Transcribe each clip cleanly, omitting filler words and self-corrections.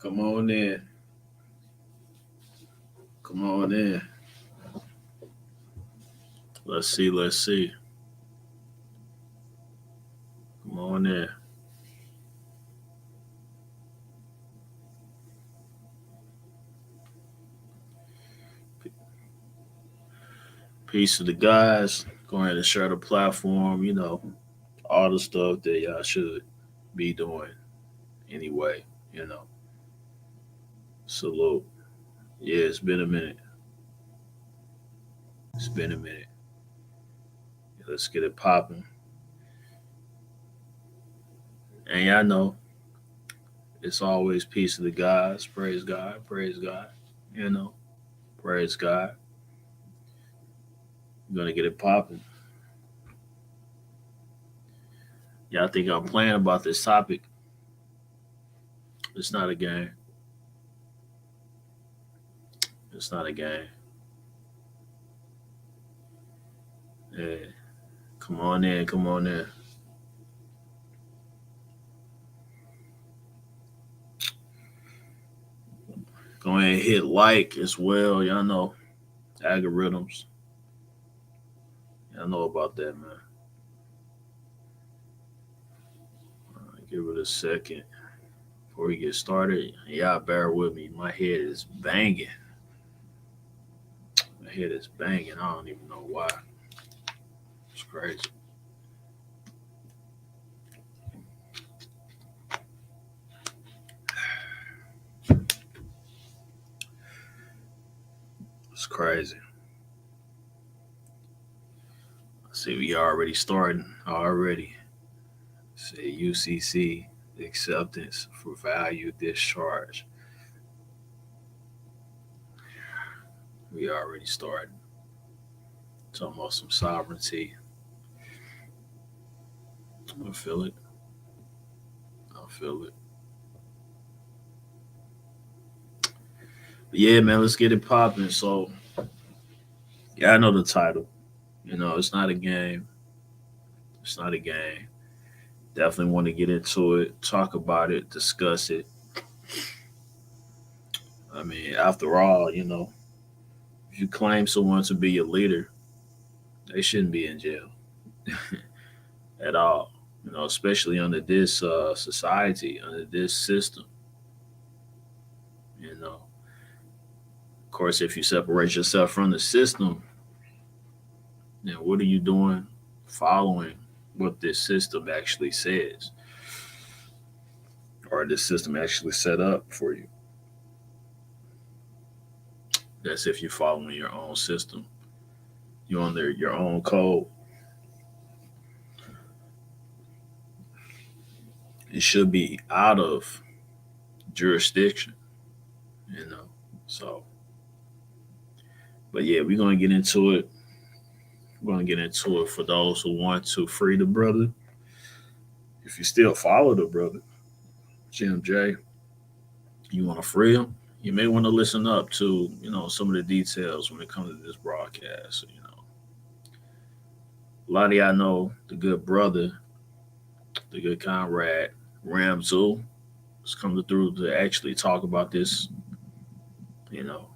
Come on in. Come on in. Let's see. Let's see. Come on in. Peace to the guys. Go ahead and share the platform. All the stuff that y'all should be doing anyway. You know, salute. Yeah, it's been a minute. It's been a minute. Let's get it popping. And y'all know it's always peace to the guys. Praise God. Praise God. You know, praise God. We're gonna get it popping. Y'all think I'm playing about this topic? It's not a game. It's not a game. Yeah. Come on in. Come on in. Go ahead and hit like as well. Y'all know algorithms. Y'all know about that, man. Give it a second before we get started. Y'all bear with me. My head is banging. My head is banging. I don't even know why. It's crazy. It's crazy. See, we already starting already. Say UCC acceptance for value discharge. We already started. Talking about some sovereignty. I feel it. I feel it. But yeah, man, let's get it popping. So, yeah, I know the title. It's not a game. It's not a game. Definitely want to get into it, talk about it, discuss it. I mean, after all, if you claim someone to be your leader, they shouldn't be in jail at all. Especially under this society, under this system. Of course, if you separate yourself from the system, then what are you doing following what this system actually says or this system actually set up for you? That's if you're following your own system. You're under your own code. It should be out of jurisdiction, you know. So, but yeah, we're gonna get into it. We're gonna get into it for those who want to free the brother. If you still follow the brother, Jim J, you want to free him. You may want to listen up to some of the details when it comes to this broadcast. A lot of y'all know the good brother, the good comrade Ramzu is coming through to actually talk about this. You know,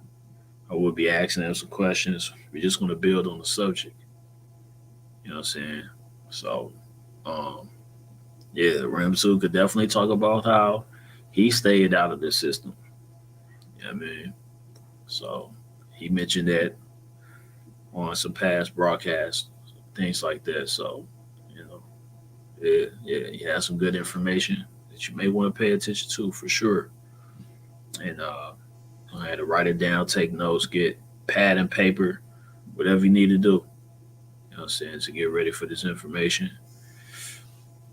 I will be asking him some questions. We're just going to build on the subject. You know what I'm saying? So, um, yeah, Ramzu could definitely talk about how he stayed out of the system. You know what I mean? So, he mentioned that on some past broadcasts, things like that. So, you know, yeah, he has some good information that you may want to pay attention to for sure. And I had to write it down, take notes, get pad and paper, whatever you need to do. You know what I'm saying, to get ready for this information.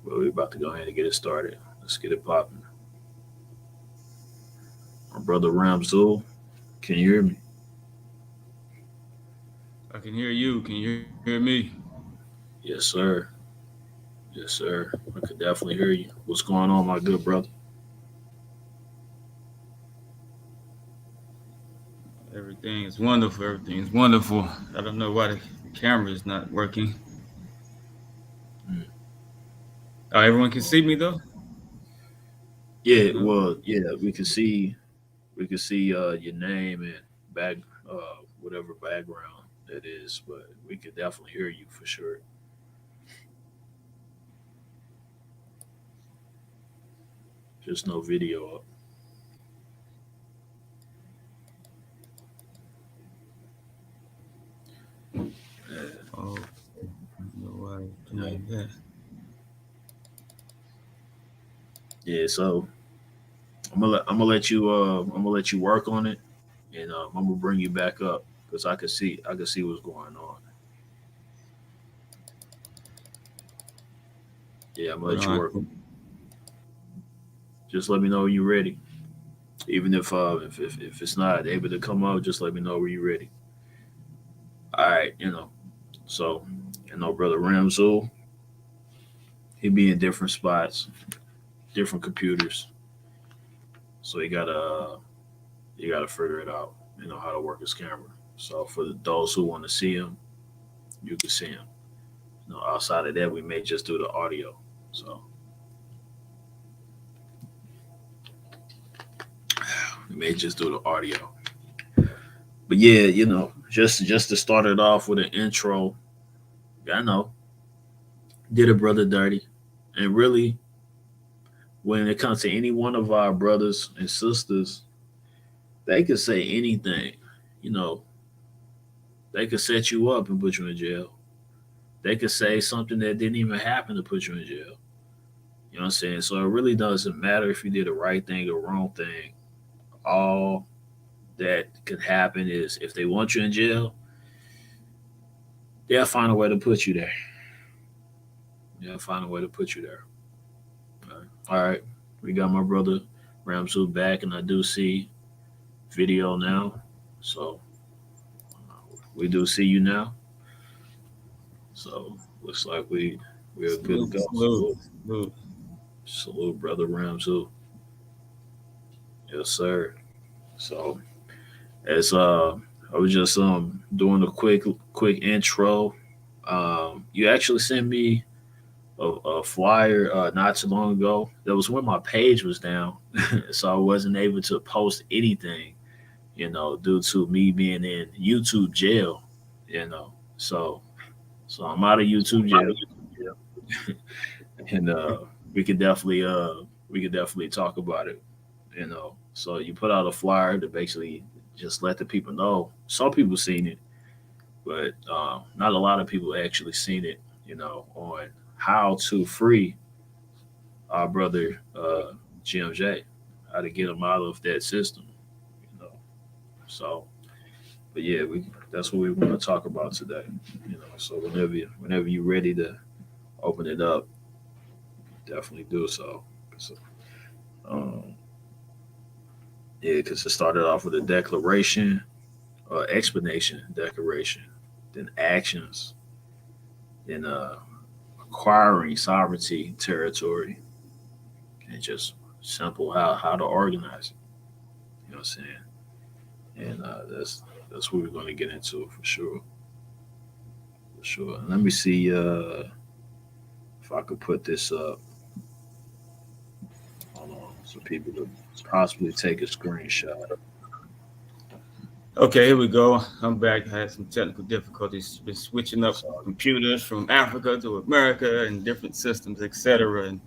But we're about to go ahead and get it started. Let's get it popping. My brother Ramzul, can you hear me? I can hear you. Can you hear me? Yes, sir. Yes, sir. I could definitely hear you. What's going on, my good brother? Everything is wonderful. Everything is wonderful. I don't know why the camera is not working. Mm. Oh, everyone can see me though. Yeah, You know, well, yeah, we could see your name and back whatever background that is, but we could definitely hear you for sure. Just no video up. Yeah, oh, I don't know why it's you know. doing that. Yeah, so I'm gonna let you work on it, and I'm gonna bring you back up because I can see what's going on. Yeah, I'm gonna Hold let you on. work. Just let me know when you're ready. Even if it's not able to come out, just let me know when you're ready. All right, So, brother Ramzu, he be in different spots, different computers, so you gotta figure it out. How to work his camera. So for those who want to see him, you can see him. Outside of that, we may just do the audio. So we may just do the audio. But yeah, just to start it off with an intro. I know did a brother dirty, and really, when it comes to any one of our brothers and sisters, they could say anything. You know, they could set you up and put you in jail. They could say something that didn't even happen to put you in jail. You know what I'm saying? So it really doesn't matter if you did the right thing or wrong thing. All that could happen is if they want you in jail, they'll find a way to put you there. They'll find a way to put you there. All right. We got my brother Ramzu back, and I do see video now. So we do see you now. So looks like we're good to Salute, go. salute, Salute, salute. salute, brother Ramzu. Yes, sir. So as I was just doing a quick intro. You actually sent me a flyer not too long ago. That was when my page was down, so I wasn't able to post anything. Due to me being in YouTube jail. So I'm out of YouTube jail, and we could definitely talk about it. So you put out a flyer to basically just let the people know. Some people seen it, but not a lot of people actually seen it. On how to free our brother GMJ, how to get him out of that system. You know, so but yeah, that's what we want to talk about today. So whenever you're ready to open it up, definitely do so. So, um, yeah, because it started off with a declaration, explanation, declaration, then actions, then acquiring sovereignty territory, and just simple how to organize it. You know what I'm saying? And that's what we're going to get into for sure. For sure. Let me see if I could put this up. Hold on, so people could possibly take a screenshot. Okay, here we go. I'm back. I had some technical difficulties. Been switching up So computers from Africa to America and different systems, etc., and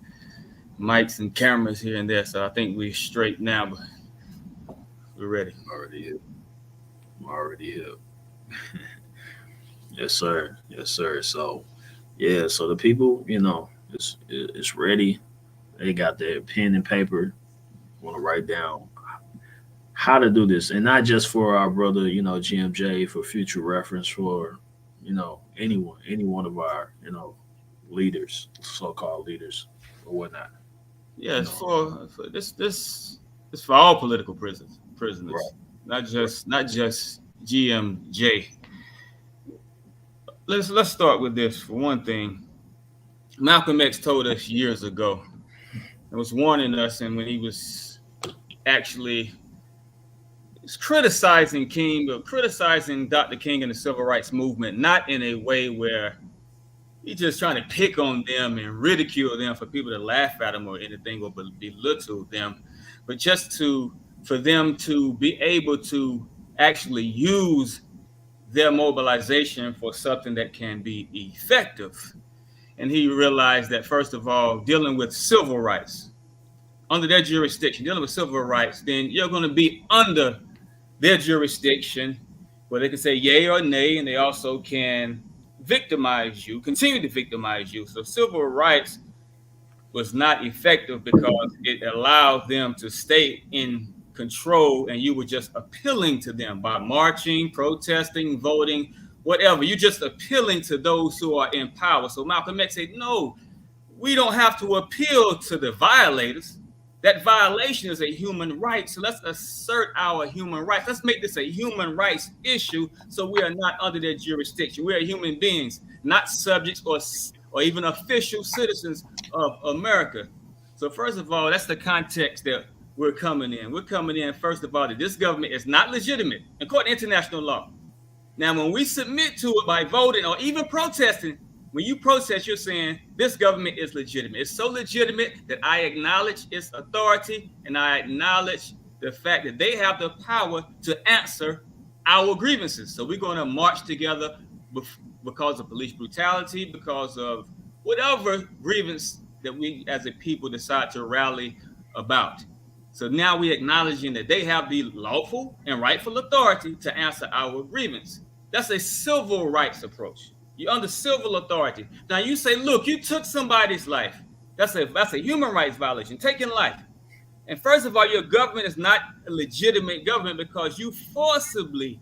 mics and cameras here and there. So I think we're straight now, but we're ready. I'm already here. I'm already here. Yes, sir. Yes, sir. So yeah, so the people, it's ready. They got their pen and paper. Want to write down how to do this, and not just for our brother, GMJ, for future reference for, any one of our, leaders, so-called leaders, or whatnot. Yeah, You it's know, for this it's for all political prisoners, right, not right. just GMJ. Let's start with this. For one thing, Malcolm X told us years ago and was warning us, and when he was actually criticizing King, but criticizing Dr. King and the civil rights movement, not in a way where He's just trying to pick on them and ridicule them for people to laugh at them or anything or belittle them, but just to for them to be able to actually use their mobilization for something that can be effective. And he realized that first of all, dealing with civil rights under their jurisdiction, dealing with civil rights, then you're going to be under their jurisdiction where they can say yay or nay, and they also can victimize you, continue to victimize you. So civil rights was not effective because it allowed them to stay in control, and you were just appealing to them by marching, protesting, voting, whatever. You're just appealing to those who are in power. So Malcolm X said, no, we don't have to appeal to the violators. That violation is a human right. So let's assert our human rights. Let's make this a human rights issue so we are not under their jurisdiction. We are human beings, not subjects or even official citizens of America. So first of all, that's the context that we're coming in. We're coming in, first of all, that this government is not legitimate according to international law. Now, when we submit to it by voting or even protesting, when you protest, you're saying this government is legitimate. It's so legitimate that I acknowledge its authority and I acknowledge the fact that they have the power to answer our grievances. So we're going to march together because of police brutality, because of whatever grievance that we as a people decide to rally about. So now we're acknowledging that they have the lawful and rightful authority to answer our grievance. That's a civil rights approach. You're under civil authority. Now you say, look, you took somebody's life. That's a human rights violation, taking life. And first of all, your government is not a legitimate government because you forcibly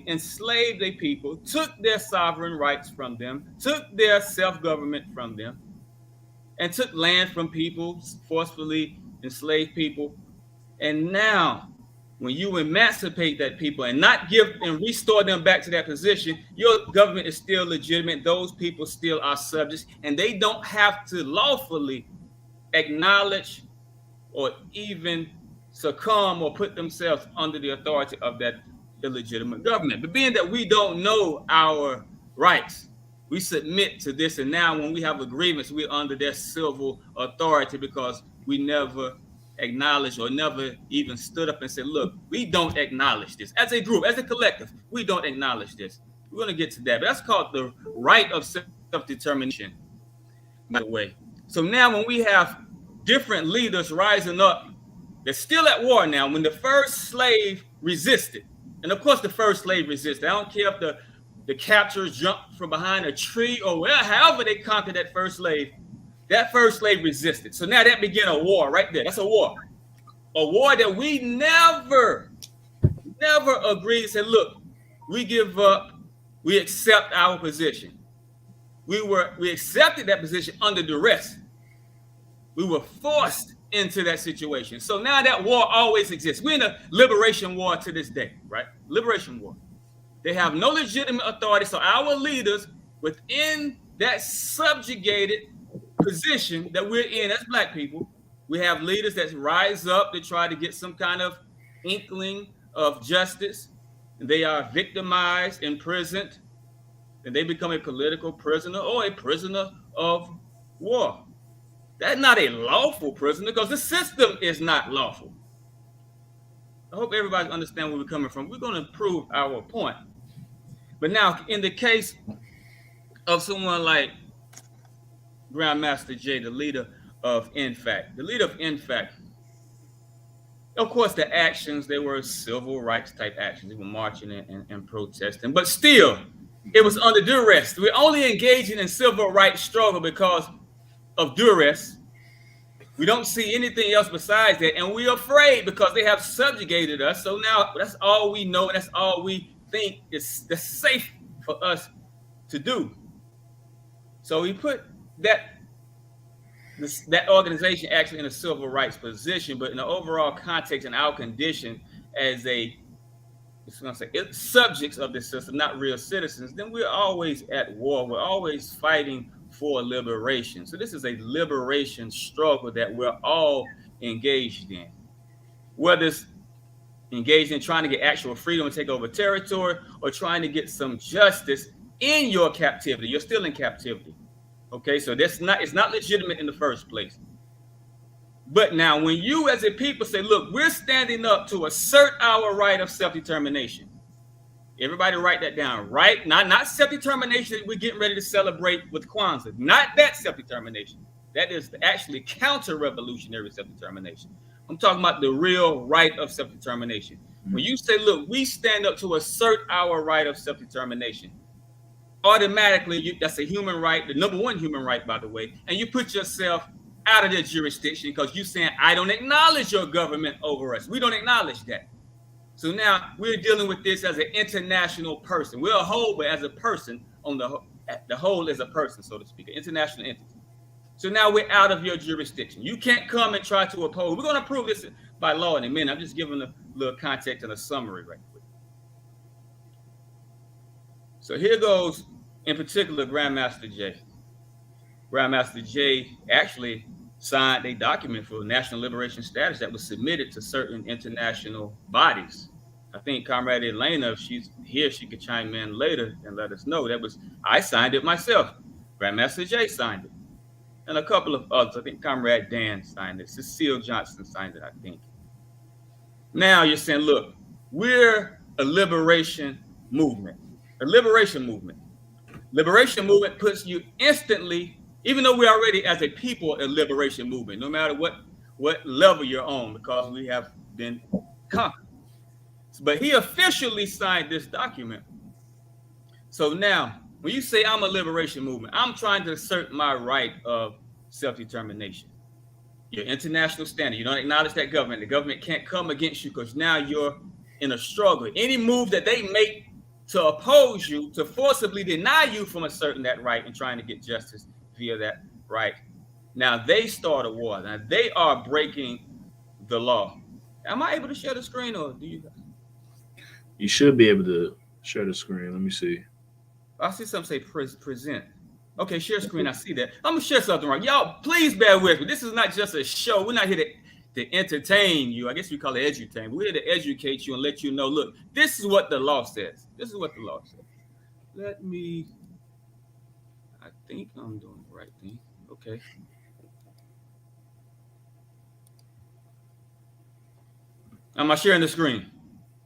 enslaved a people, took their sovereign rights from them, took their self-government from them, and took land from people, forcefully enslaved people. And now, when you emancipate that people and not give and restore them back to that position, your government is still legitimate. Those people still are subjects, and they don't have to lawfully acknowledge or even succumb or put themselves under the authority of that illegitimate government. But being that we don't know our rights, we submit to this. And now when we have a grievance, we're under their civil authority because we never acknowledged or never even stood up and said, look, we don't acknowledge this. As a group, as a collective, we don't acknowledge this. We're going to get to that. But that's called the right of self-determination, by the way. So now when we have different leaders rising up, they're still at war now. When the first slave resisted, and of course the first slave resisted. I don't care if the captors jumped from behind a tree or however they conquered that first slave. That first slave resisted. So now that began a war right there. That's a war. A war that we never agreed to say, look, we give up. We accept our position. We accepted that position under duress. We were forced into that situation. So now that war always exists. We're in a liberation war to this day, right? Liberation war. They have no legitimate authority. So our leaders within that subjugated position that we're in as Black people, we have leaders that rise up to try to get some kind of inkling of justice. They are victimized, imprisoned, and they become a political prisoner or a prisoner of war. That's not a lawful prisoner because the system is not lawful. I hope everybody understands where we're coming from. We're going to prove our point. But now, in the case of someone like Grandmaster Jay, the leader of INFAC, of course, the actions, they were civil rights type actions. They were marching and protesting. But still, it was under duress. We're only engaging in civil rights struggle because of duress. We don't see anything else besides that. And we're afraid because they have subjugated us. So now that's all we know. That's all we think is safe for us to do. So we put that organization actually in a civil rights position, but in the overall context and our condition as subjects of the system, not real citizens, then we're always at war. We're always fighting for liberation. So this is a liberation struggle that we're all engaged in. Whether it's engaged in trying to get actual freedom and take over territory or trying to get some justice in your captivity. You're still in captivity. Okay, so it's not legitimate in the first place. But now, when you as a people say, look, we're standing up to assert our right of self-determination. Everybody write that down, right? Not self-determination that we're getting ready to celebrate with Kwanzaa. Not that self-determination. That is actually counter-revolutionary self-determination. I'm talking about the real right of self-determination. When you say, look, we stand up to assert our right of self-determination, automatically, that's a human right, the number one human right, by the way, and you put yourself out of their jurisdiction because you're saying, I don't acknowledge your government over us. We don't acknowledge that. So now we're dealing with this as an international person. We're a whole, but as a person, on the whole is a person, so to speak, an international entity. So now we're out of your jurisdiction. You can't come and try to oppose. We're going to prove this by law in a minute. I'm just giving a little context and a summary right quick. So here goes, in particular, Grandmaster J. Grandmaster J actually signed a document for national liberation status that was submitted to certain international bodies. I think Comrade Elena, if she's here, she could chime in later and let us know. I signed it myself. Grandmaster J signed it. And a couple of others. I think Comrade Dan signed it. Cecile Johnson signed it, I think. Now you're saying, look, we're a liberation movement. A liberation movement. Liberation movement puts you instantly, even though we're already as a people a liberation movement, no matter what level you're on, because we have been conquered. But he officially signed this document. So now, when you say I'm a liberation movement, I'm trying to assert my right of self-determination. Your international standard. You don't acknowledge that government. The government can't come against you because now you're in a struggle. Any move that they make to oppose you, to forcibly deny you from asserting that right and trying to get justice via that right, now they start a war. Now they are breaking the law. Am I able to share the screen, or do you guys? You should be able to share the screen. Let me see. I see something say present. Okay, share screen. I see that. I'm gonna share something wrong. Y'all, please bear with me. This is not just a show. We're not here to entertain you. I guess we call it edutain. We're here to educate you and let you know, look, this is what the law says. This is what the law says. I think I'm doing the right thing. Okay. Am I sharing the screen?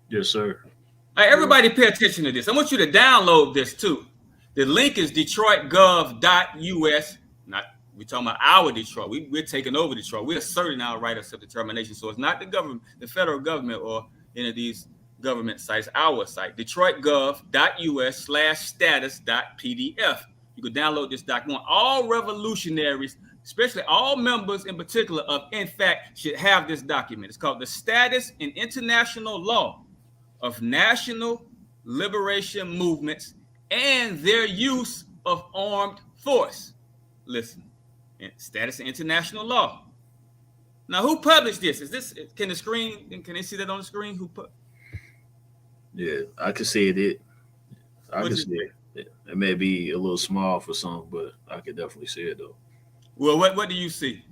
Yes, sir. All right, everybody pay attention to this. I want you to download this too. The link is detroitgov.us. We're talking about our Detroit. We're taking over Detroit. We're asserting our right of self-determination. So it's not the government, the federal government, or any of these government sites. Our site, detroitgov.us/status.pdf. You can download this document. All revolutionaries, especially all members in particular of INFACT, should have this document. It's called the Status and International Law of National Liberation Movements and Their Use of Armed Force. Listen, Status and International Law. Now, who published this? Can they see that on the screen? Yeah, I can see it. I can see it. It may be a little small for some, but I can definitely see it though. Well, what do you see?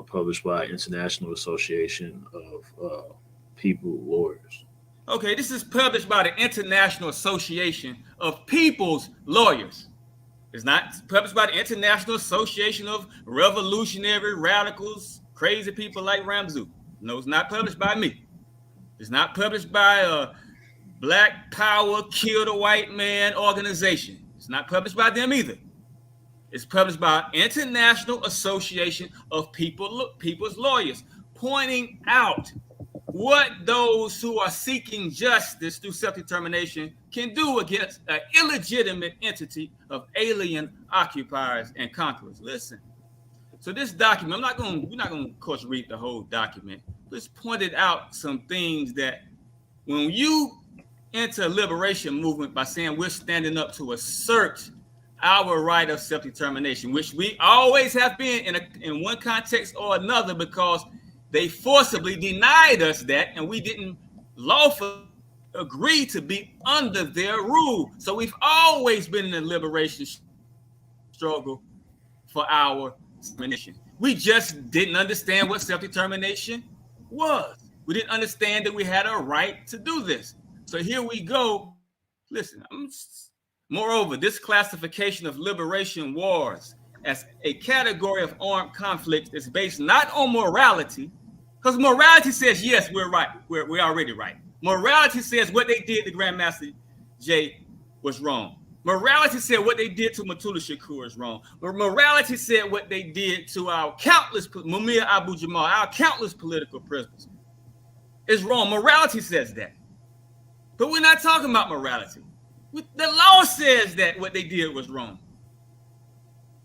Published by International Association of People Lawyers. Okay, this is published by the International Association of People's Lawyers. It's not published by the International Association of Revolutionary Radicals, crazy people like Ramzu. No, it's not published by me. It's not published by Black Power Kill the White Man organization. It's not published by them either. It's published by International Association of People's Lawyers, pointing out what those who are seeking justice through self-determination can do against an illegitimate entity of alien occupiers and conquerors. Listen. So this document, we're not going to, of course, read the whole document. Just pointed out some things that when you enter a liberation movement by saying we're standing up to assert our right of self-determination, which we always have been in one context or another, because they forcibly denied us that, and we didn't lawfully agree to be under their rule. So we've always been in a liberation struggle for our determination. We just didn't understand what self-determination was. We didn't understand that we had a right to do this. So here we go. Listen, I'm Moreover, this classification of liberation wars as a category of armed conflicts is based not on morality, because morality says, yes, we're right. We're already right. Morality says what they did to Grandmaster Jay was wrong. Morality said what they did to Matula Shakur is wrong. Morality said what they did to our countless, Mumia Abu Jamal, our countless political prisoners is wrong. Morality says that. But we're not talking about morality. The law says that what they did was wrong.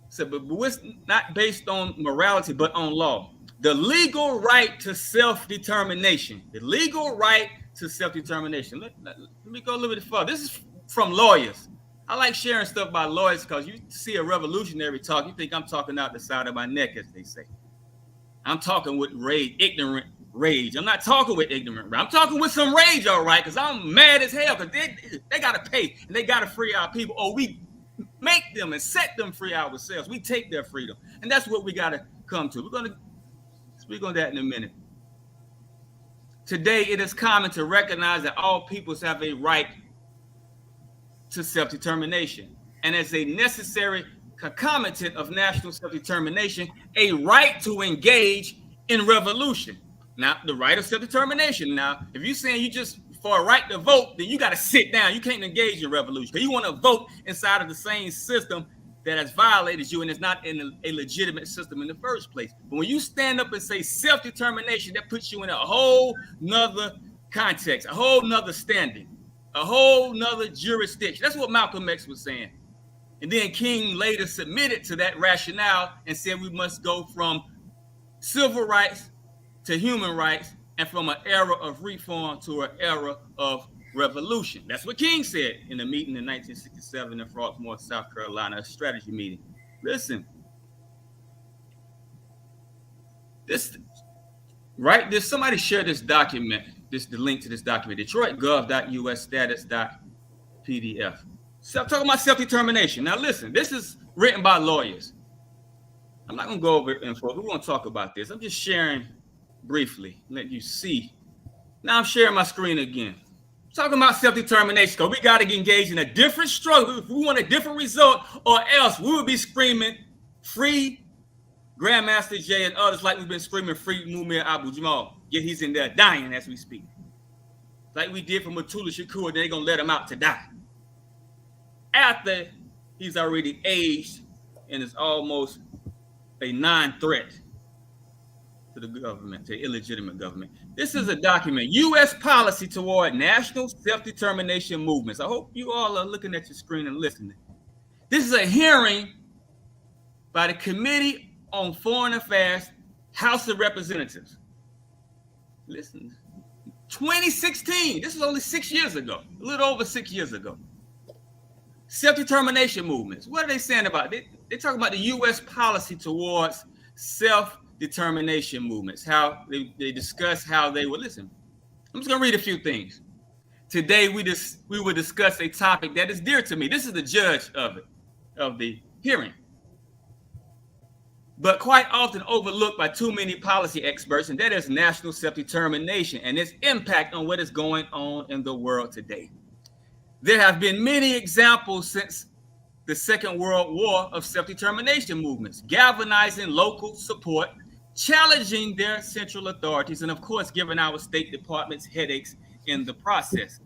So, but it's not based on morality, but on law. The legal right to self-determination. The legal right to self-determination. Let me go a little bit further. This is from lawyers. I like sharing stuff by lawyers because you see a revolutionary talk, you think I'm talking out the side of my neck, as they say. I'm talking with rage, ignorant rage. I'm not talking with ignorant rage. I'm talking with some rage, all right, because I'm mad as hell because they got to pay and they got to free our people. Or we make them and set them free ourselves. We take their freedom. And that's what we got to come to. We're going to speak on that in a minute. Today, it is common to recognize that all peoples have a right to self-determination, and as a necessary concomitant of national self-determination, a right to engage in revolution. Now, the right of self-determination. Now, if you're saying you just for a right to vote, then you got to sit down. You can't engage in revolution because you want to vote inside of the same system that has violated you and is not in a legitimate system in the first place. But when you stand up and say self-determination, that puts you in a whole nother context, a whole nother standing, a whole nother jurisdiction. That's what Malcolm X was saying. And then King later submitted to that rationale and said we must go from civil rights to human rights and from an era of reform to an era of revolution. That's what King said in a meeting in 1967 in Frostmore, South Carolina, a strategy meeting. Listen, somebody shared this document, the link to this document, DetroitGov.us status.pdf. Talking about self-determination. Now listen, this is written by lawyers. I'm not going to go over it info. We're going to talk about this. I'm just sharing briefly, let you see. Now I'm sharing my screen again. Talking about self-determination, because we got to engage in a different struggle. If we want a different result, or else we would be screaming, free Grandmaster Jay and others like we've been screaming, free Mumia Abu Jamal. Yet he's in there dying as we speak. Like we did for Matula Shakur, they're going to let him out to die. After he's already aged and is almost a non-threat to the government, to illegitimate government. This is a document, U.S. policy toward national self-determination movements. I hope you all are looking at your screen and listening. This is a hearing by the Committee on Foreign Affairs, House of Representatives. Listen, 2016, this is only 6 years ago, a little over 6 years ago. Self-determination movements. What are they saying about it? They're talking about the U.S. policy towards self-determination movements, how they discuss how they will listen. I'm just going to read a few things. Today, we will discuss a topic that is dear to me. This is the judge of the hearing, but quite often overlooked by too many policy experts, and that is national self-determination and its impact on what is going on in the world today. There have been many examples since the Second World War of self-determination movements, galvanizing local support, challenging their central authorities, and of course, giving our State Departments headaches in the process.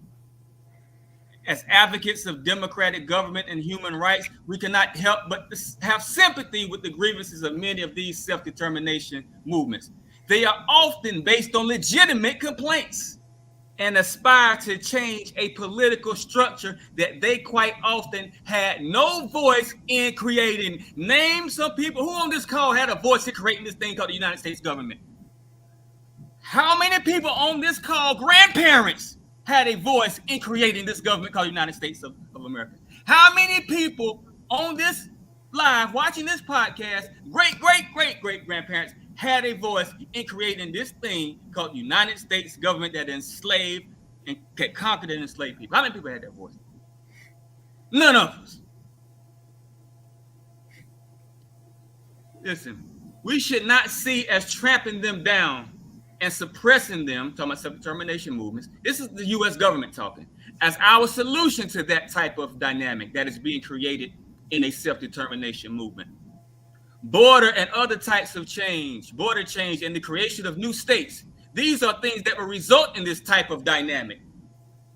As advocates of democratic government and human rights, we cannot help but have sympathy with the grievances of many of these self-determination movements. They are often based on legitimate complaints and aspire to change a political structure that they quite often had no voice in creating. Name some people who on this call had a voice in creating this thing called the United States government. How many people on this call, grandparents, had a voice in creating this government called the United States of America? How many people on this live, watching this podcast, great grandparents, had a voice in creating this thing called the United States government that enslaved and conquered and enslaved people? How many people had that voice? None of us. Listen, we should not see as trampling them down and suppressing them, talking about self-determination movements. This is the U.S. government talking, as our solution to that type of dynamic that is being created in a self-determination movement. Border and other types of change, border change and the creation of new states. These are things that will result in this type of dynamic,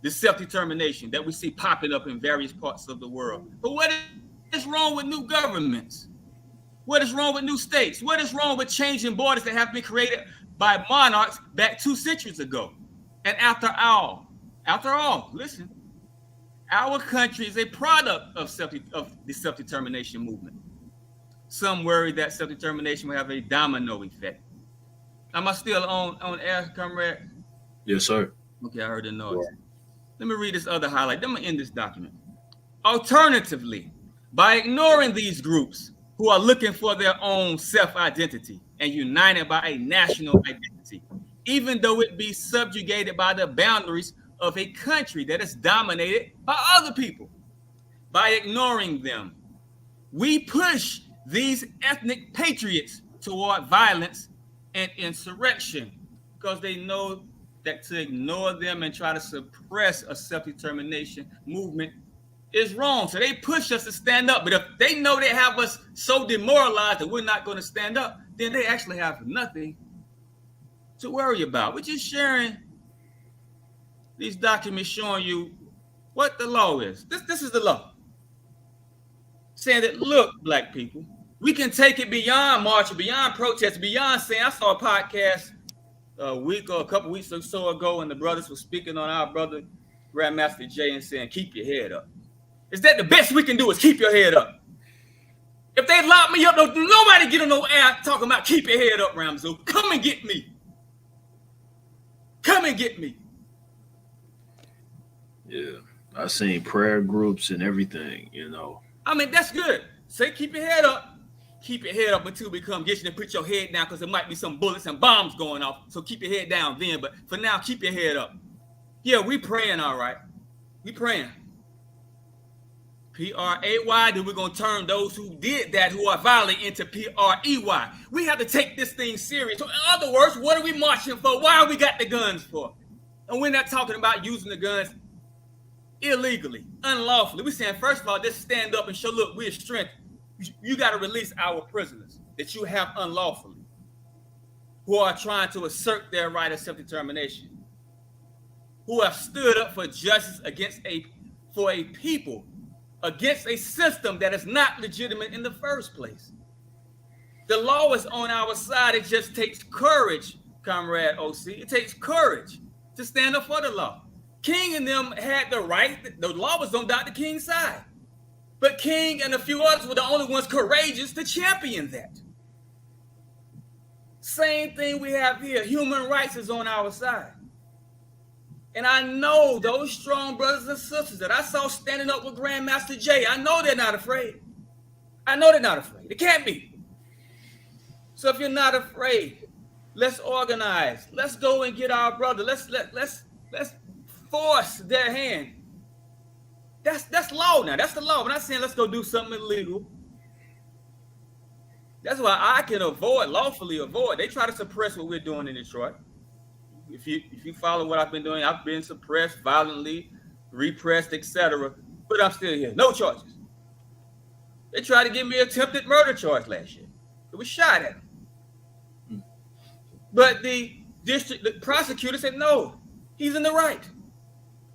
this self-determination that we see popping up in various parts of the world. But what is wrong with new governments? What is wrong with new states? What is wrong with changing borders that have been created by monarchs back 2 centuries ago? And after all, listen, our country is a product of the self-determination movement. Some worry that self-determination will have a domino effect. Am I still on air, comrade? Yes, sir. Okay, I heard the noise. Yeah. Let me read this other highlight. Then I'm gonna end this document. Alternatively, by ignoring these groups who are looking for their own self-identity and united by a national identity, even though it be subjugated by the boundaries of a country that is dominated by other people. By ignoring them, we push these ethnic patriots toward violence and insurrection because they know that to ignore them and try to suppress a self-determination movement is wrong. So they push us to stand up. But if they know they have us so demoralized that we're not going to stand up, then they actually have nothing to worry about. We're just sharing these documents showing you what the law is. This is the law. Saying that, look, black people, we can take it beyond marching, beyond protest, beyond saying, I saw a podcast a week or a couple weeks or so ago, and the brothers were speaking on our brother, Grandmaster Jay, and saying, keep your head up. Is that the best we can do is keep your head up? If they lock me up, nobody get on no air talking about keep your head up, Ramzu. Come and get me. Come and get me. Yeah, I seen prayer groups and everything, you know. I mean, that's good. Say keep your head up. Keep your head up until we come get you and put your head down because there might be some bullets and bombs going off. So keep your head down then. But for now, keep your head up. Yeah, we praying, all right. We praying. P-R-A-Y, then we're going to turn those who did that, who are violent, into P-R-E-Y. We have to take this thing serious. So in other words, what are we marching for? Why are we got the guns for? And we're not talking about using the guns illegally, unlawfully. We're saying, first of all, just stand up and show, look, we're strength. You got to release our prisoners that you have unlawfully, who are trying to assert their right of self-determination, who have stood up for justice for a people, against a system that is not legitimate in the first place. The law is on our side. It just takes courage, Comrade OC. It takes courage to stand up for the law. King and them had the right. The law was on Dr. King's side. But King and a few others were the only ones courageous to champion that. Same thing we have here. Human rights is on our side. And I know those strong brothers and sisters that I saw standing up with Grandmaster Jay, I know they're not afraid. I know they're not afraid. They can't be. So if you're not afraid, let's organize. Let's go and get our brother. Let's force their hand. That's law now. That's the law. I'm not saying let's go do something illegal. That's why I can lawfully avoid. They try to suppress what we're doing in Detroit. If you follow what I've been doing, I've been suppressed, violently, repressed, etc. But I'm still here. No charges. They tried to give me an attempted murder charge last year. It was shot at. But the prosecutor said, no, he's in the right.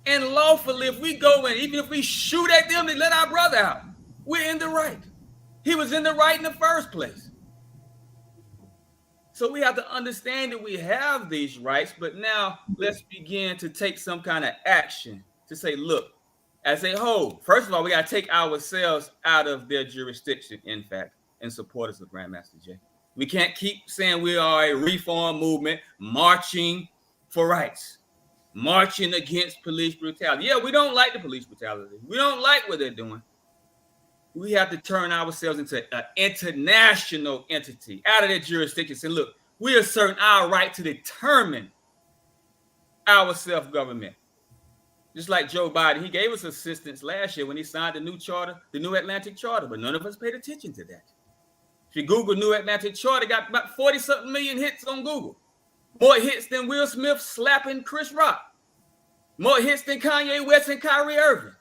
And lawfully, if we go in, even if we shoot at them, they let our brother out. We're in the right. He was in the right in the first place. So we have to understand that we have these rights, but now let's begin to take some kind of action to say, look, as a whole, first of all, we got to take ourselves out of their jurisdiction, in fact, in supporters of Grandmaster Jay. We can't keep saying we are a reform movement marching for rights, marching against police brutality. Yeah, we don't like the police brutality. We don't like what they're doing. We have to turn ourselves into an international entity out of their jurisdiction. Say, look, we assert our right to determine our self-government. Just like Joe Biden, he gave us assistance last year when he signed the new charter, the New Atlantic Charter, but none of us paid attention to that. If you Google New Atlantic Charter, got about 40-something million hits on Google. More hits than Will Smith slapping Chris Rock. More hits than Kanye West and Kyrie Irving.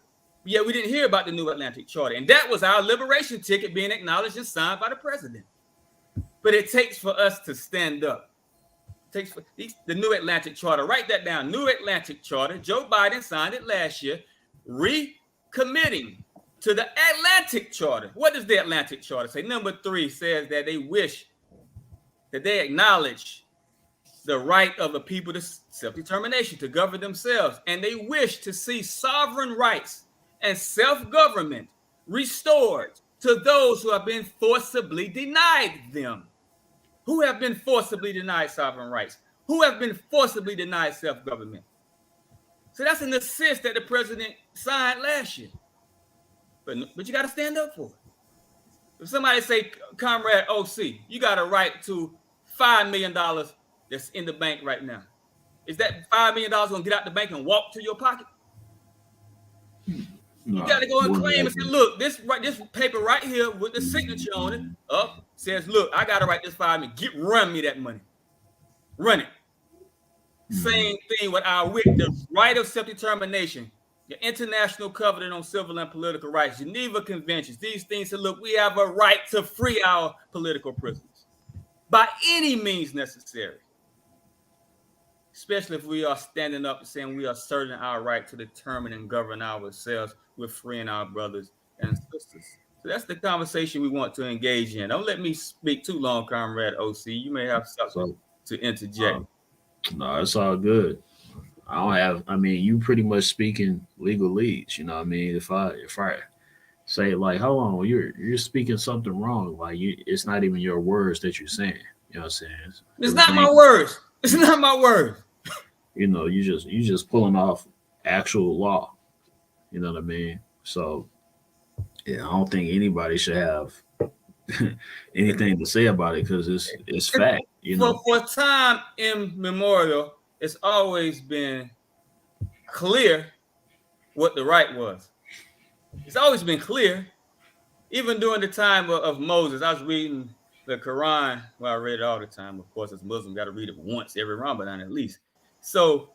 Yet we didn't hear about the New Atlantic Charter. And that was our liberation ticket being acknowledged and signed by the president. But it takes for us to stand up. It takes for the New Atlantic Charter. Write that down. New Atlantic Charter. Joe Biden signed it last year, recommitting to the Atlantic Charter. What does the Atlantic Charter say? Number 3 says that they wish, that they acknowledge the right of the people to self-determination, to govern themselves, and they wish to see sovereign rights and self-government restored to those who have been forcibly denied them. Who have been forcibly denied sovereign rights? Who have been forcibly denied self-government? So that's an assist that the president signed last year. But you got to stand up for it. If somebody say, Comrade OC, you got a right to $5 million that's in the bank right now. Is that $5 million going to get out the bank and walk to your pocket? You got to go and claim and say, look, this paper right here with the signature on it says, look, I got to write this $5 million. Run me that money. Run it. Same thing with the right of self-determination, the International Covenant on Civil and Political Rights, Geneva Conventions. These things say, look, we have a right to free our political prisoners by any means necessary. Especially if we are standing up and saying we are asserting our right to determine and govern ourselves with freeing our brothers and sisters. So that's the conversation we want to engage in. Don't let me speak too long, Comrade OC. You may have something to interject. No, it's all good. You pretty much speaking legalese. You know what I mean? If I say like, hold on, you're speaking something wrong. Like it's not even your words that you're saying. You know what I'm saying? It's not my words. It's not my words. You know, you just pulling off actual law. You know what I mean? So yeah, I don't think anybody should have anything to say about it because it's fact. You know, for time immemorial, it's always been clear what the right was. It's always been clear. Even during the time of Moses, I was reading the Quran. Well, I read it all the time. Of course, as a Muslim, got to read it once every Ramadan at least. So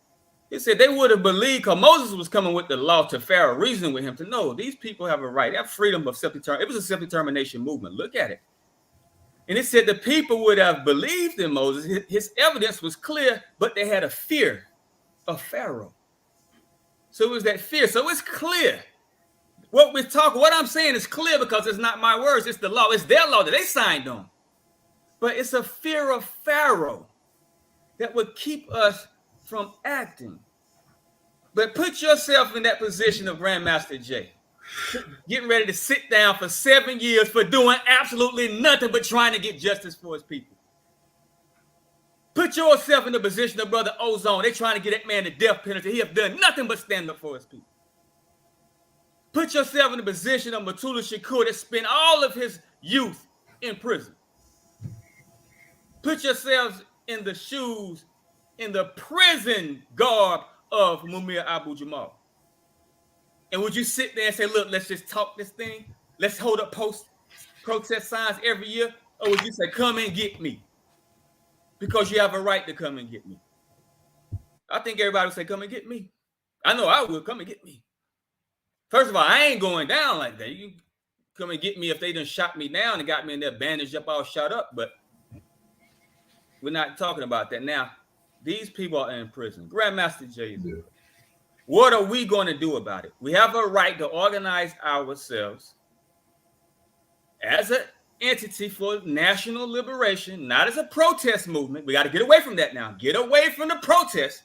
it said they would have believed, because Moses was coming with the law to Pharaoh, reasoning with him to know these people have a right. They have freedom of self-determination. It was a self-determination movement. Look at it. And it said the people would have believed in Moses. His evidence was clear, but they had a fear of Pharaoh. So it was that fear. So it's clear. What I'm saying is clear because it's not my words. It's the law. It's their law that they signed on. But it's a fear of Pharaoh that would keep us from acting. But put yourself in that position of Grandmaster Jay, getting ready to sit down for 7 years for doing absolutely nothing but trying to get justice for his people. Put yourself in the position of Brother Ozone. They're trying to get that man the death penalty. He has done nothing but stand up for his people. Put yourself in the position of Mutulu Shakur that spent all of his youth in prison. Put yourselves in the shoes, in the prison garb of Mumia Abu Jamal. And would you sit there and say, look, let's just talk this thing? Let's hold up protest signs every year? Or would you say, come and get me? Because you have a right to come and get me. I think everybody would say, come and get me. I know I would. Come and get me. First of all, I ain't going down like that. You come and get me if they done shot me down and got me in there bandaged up, all shot up. But we're not talking about that. Now, these people are in prison. Grandmaster Jay, what are we going to do about it? We have a right to organize ourselves as an entity for national liberation, not as a protest movement. We got to get away from that now. Get away from the protest.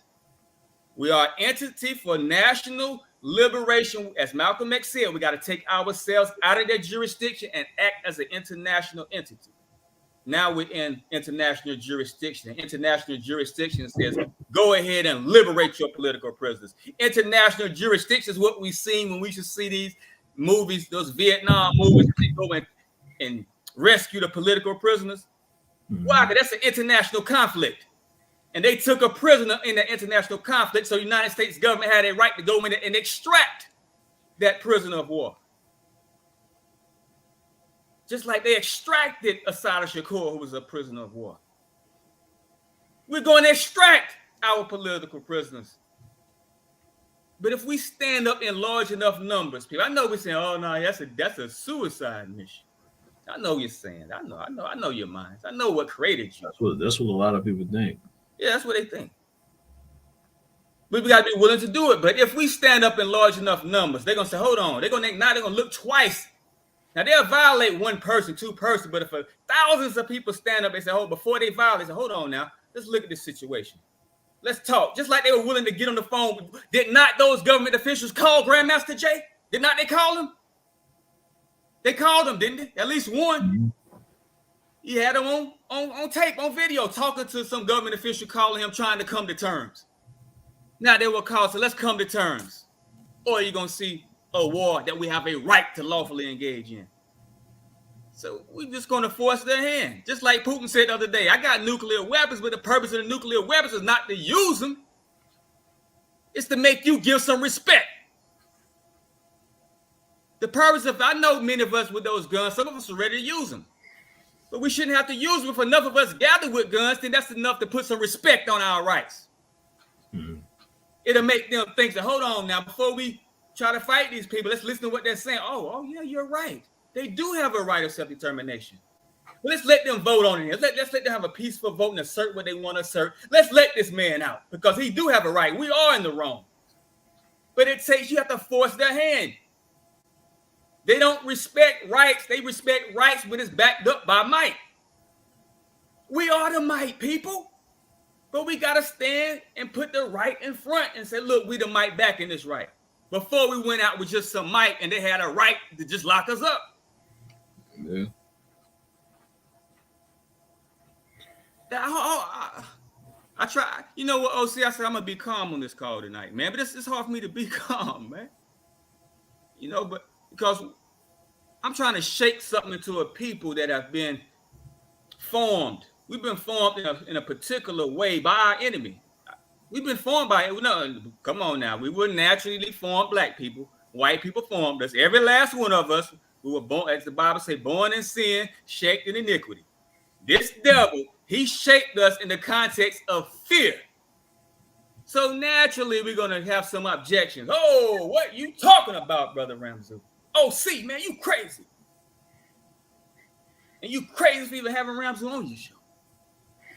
We are an entity for national liberation. As Malcolm X said, we got to take ourselves out of their jurisdiction and act as an international entity. Now we're in international jurisdiction. International jurisdiction says, go ahead and liberate your political prisoners. International jurisdiction is what we've seen when we should see these movies, those Vietnam movies, they go and rescue the political prisoners. Why? Because that's an international conflict. And they took a prisoner in the international conflict, so the United States government had a right to go in and extract that prisoner of war. Just like they extracted Assata Shakur, who was a prisoner of war. We're going to extract our political prisoners But if we stand up in large enough numbers, people, I know we're saying, "Oh no, that's a suicide mission." I know you're saying. I know your minds. I know what created you. That's what a lot of people think. Yeah, that's what they think. But we got to be willing to do it. But if we stand up in large enough numbers, they're gonna say, "Hold on." They're gonna look twice. Now they'll violate one person, two person, but if thousands of people stand up, they say, "Oh," before they violate, they say, "Hold on now. Let's look at this situation. Let's talk." Just like they were willing to get on the phone. Did not those government officials call Grandmaster Jay? Did not they call him? They called him, didn't they? At least one. Mm-hmm. He had him on tape, on video, talking to some government official, calling him, trying to come to terms. Now they will call, so let's come to terms. Or you're going to see a war that we have a right to lawfully engage in. So we're just going to force their hand. Just like Putin said the other day, I got nuclear weapons, but the purpose of the nuclear weapons is not to use them. It's to make you give some respect. The purpose of, I know many of us with those guns, some of us are ready to use them. But we shouldn't have to use them. If enough of us gather with guns, then that's enough to put some respect on our rights. Mm-hmm. It'll make them think that, hold on now, before we try to fight these people, let's listen to what they're saying. Oh yeah, you're right. They do have a right of self-determination. But let's let them vote on it. Let's let them have a peaceful vote and assert what they want to assert. Let's let this man out because he do have a right. We are in the wrong. But it takes, you have to force their hand. They don't respect rights. They respect rights when it's backed up by might. We are the might, people. But we got to stand and put the right in front and say, look, we the might back in this right. Before we went out with just some might and they had a right to just lock us up. Yeah. I try. You know what, OC? I said I'm going to be calm on this call tonight, man. But it's hard for me to be calm, man. You know, but because I'm trying to shake something into a people that have been formed. We've been formed in a particular way by our enemy. We've been formed by it. No, come on now. We were naturally formed black people. White people formed us. Every last one of us, we were born, as the Bible says, born in sin, shaped in iniquity. This devil, he shaped us in the context of fear. So naturally, we're going to have some objections. Oh, what you talking about, Brother Ramzu? Oh, see, man, you crazy. And you crazy for even having Ramzu on your show.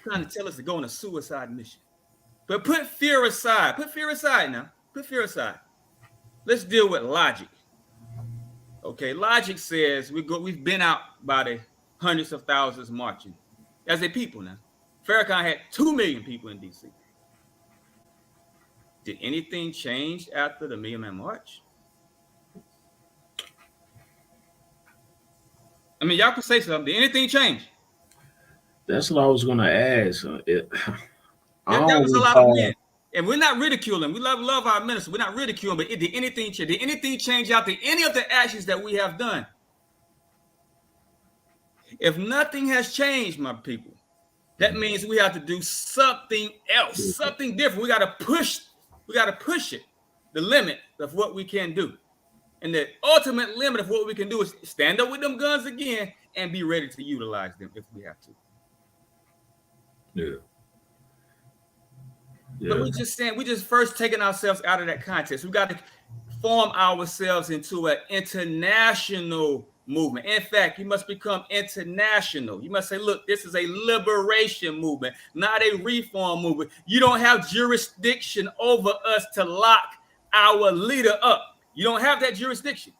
Trying to tell us to go on a suicide mission. But put fear aside. Put fear aside now. Put fear aside. Let's deal with logic. Okay, logic says we've been out by the hundreds of thousands marching as a people now. Farrakhan had 2 million people in D.C. Did anything change after the Million Man March? I mean, y'all can say something. Did anything change? That's what I was going to ask. That was a lot of men. And we're not ridiculing. We love our minister. We're not ridiculing. But did anything change? Did anything change after any of the actions that we have done? If nothing has changed, my people, that means we have to do something else, something different. We got to push it, the limit of what we can do. And the ultimate limit of what we can do is stand up with them guns again and be ready to utilize them if we have to. Yeah. But we just first taking ourselves out of that context. We got to form ourselves into an international movement. In fact, you must become international. You must say, look, this is a liberation movement, not a reform movement. You don't have jurisdiction over us to lock our leader up. You don't have that jurisdiction.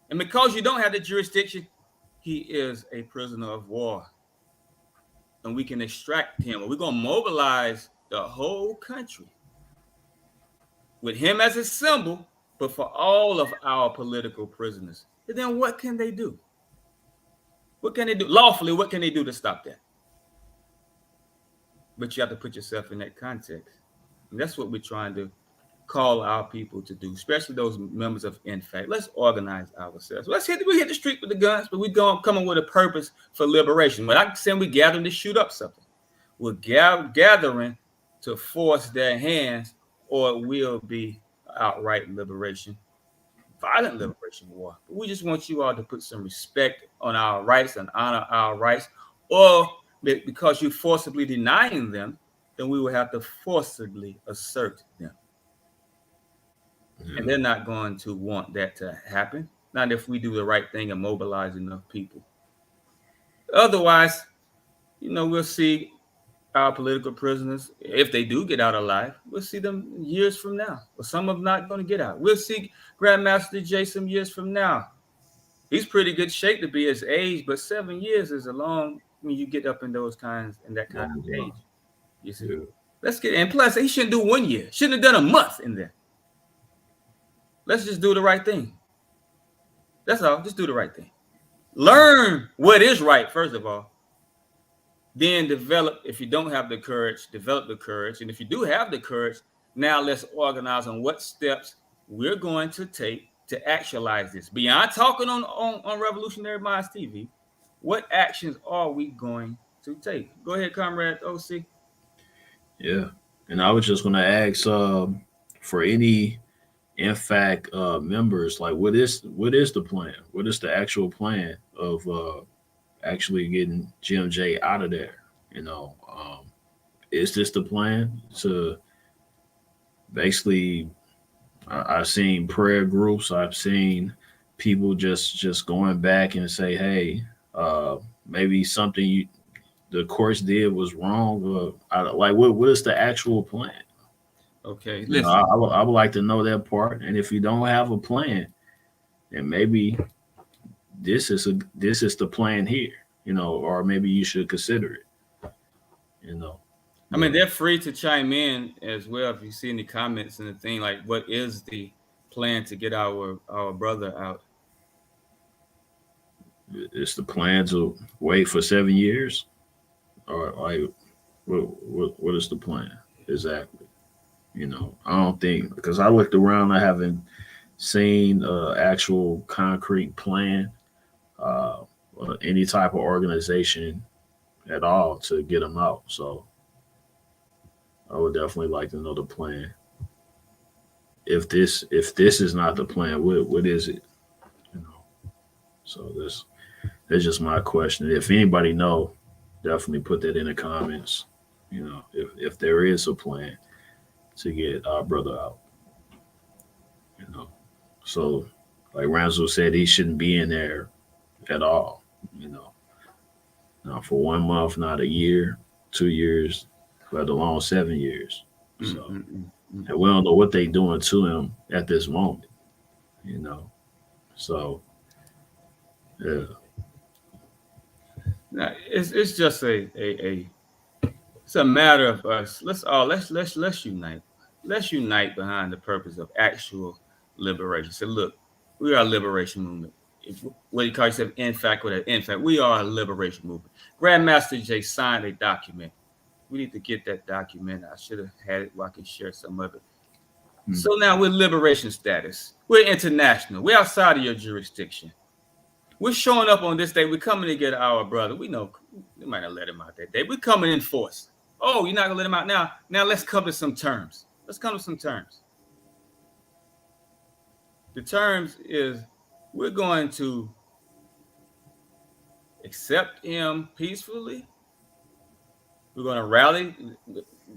And because you don't have that jurisdiction, he is a prisoner of war. And we can extract him. We're going to mobilize the whole country with him as a symbol, but for all of our political prisoners. And then what can they do? What can they do? Lawfully, what can they do to stop that? But you have to put yourself in that context. And that's what we're trying to call our people to do, especially those members of INFACT. Let's organize ourselves. We hit the street with the guns, but we're coming with a purpose for liberation. But I'm saying we're gathering to shoot up something. We're gathering to force their hands, or it will be outright liberation, violent liberation war. But we just want you all to put some respect on our rights and honor our rights, or because you're forcibly denying them, then we will have to forcibly assert them. And Yeah. they're not going to want that to happen. Not if we do the right thing and mobilize enough people. Otherwise, we'll see our political prisoners, if they do get out alive, we'll see them years from now. Or some of them not going to get out. We'll see Grandmaster Jay some years from now. He's pretty good shape to be his age, but 7 years is a long when you get up in that kind Long of age. time. You see. Yeah. Let's get and plus he shouldn't do 1 year. Shouldn't have done a month in there. Let's just do the right thing. That's all. Just do the right thing. Learn what is right, first of all. Then develop, if you don't have the courage, develop the courage. And if you do have the courage, now let's organize on what steps we're going to take to actualize this. Beyond talking on Revolutionary Minds TV, what actions are we going to take? Go ahead, Comrade OC. Yeah. And I was just gonna ask for any in fact members, like what is the plan? What is the actual plan of actually getting GMJ out of there? You know, is this the plan to basically I've seen prayer groups, I've seen people just going back and say, hey, uh maybe something the courts did was wrong, or like what is the actual plan? Okay, You know, listen. I would like to know that part. And if you don't have a plan, then maybe this is the plan here, or maybe you should consider it, you know. I mean, But they're free to chime in as well if you see any comments and the thing like, what is the plan to get our brother out? it's the plan to wait for 7 years, or like what is the plan exactly? I don't think, because I looked around, I haven't seen actual concrete plan, uh, or any type of organization at all to get them out. So I would definitely like to know the plan. If this is not the plan, what is it? You know. So that's just my question. If anybody know, definitely put that in the comments. If there is a plan to get our brother out. You know. So like Ramzu said, he shouldn't be in there at all. You know. Not for 1 month, not a year, 2 years, let alone 7 years. Mm, So mm, mm, mm. and we don't know what they doing to him at this moment. You know. So yeah. Now, it's just a it's a matter of us. Let's unite. Let's unite behind the purpose of actual liberation. So look, we are a liberation movement. If, what you call yourself, in fact, we are a liberation movement. Grandmaster Jay signed a document. We need to get that document. I should have had it where I can share some of it. Mm. So now we're liberation status. We're international. We're outside of your jurisdiction. We're showing up on this day. We're coming to get our brother. We know we might not let him out that day. We're coming in force. Oh, you're not gonna let him out now. Now let's come to some terms. Let's come to some terms. The terms is we're going to accept him peacefully. We're going to rally.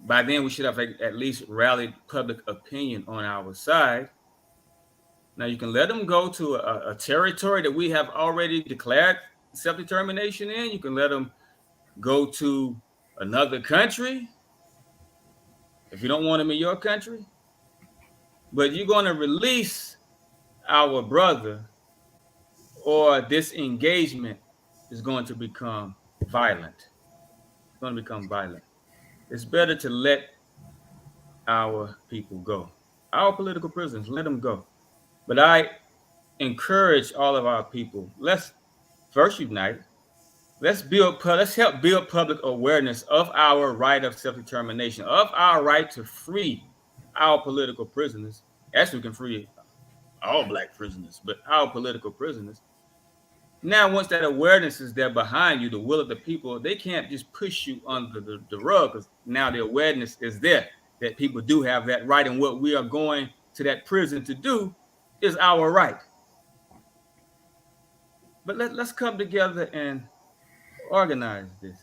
By then, we should have at least rallied public opinion on our side. Now, you can let them go to a territory that we have already declared self-determination in. You can let them go to another country if you don't want them in your country. But you're going to release our brother, or this engagement is going to become violent. It's going to become violent. It's better to let our people go. Our political prisoners, let them go. But I encourage all of our people, let's first unite. Let's help build public awareness of our right of self-determination, of our right to free our political prisoners. Actually, we can free all black prisoners, but our political prisoners. Now, once that awareness is there behind you, the will of the people, they can't just push you under the rug, because now the awareness is there that people do have that right, and what we are going to that prison to do is our right. But let's come together and organize this.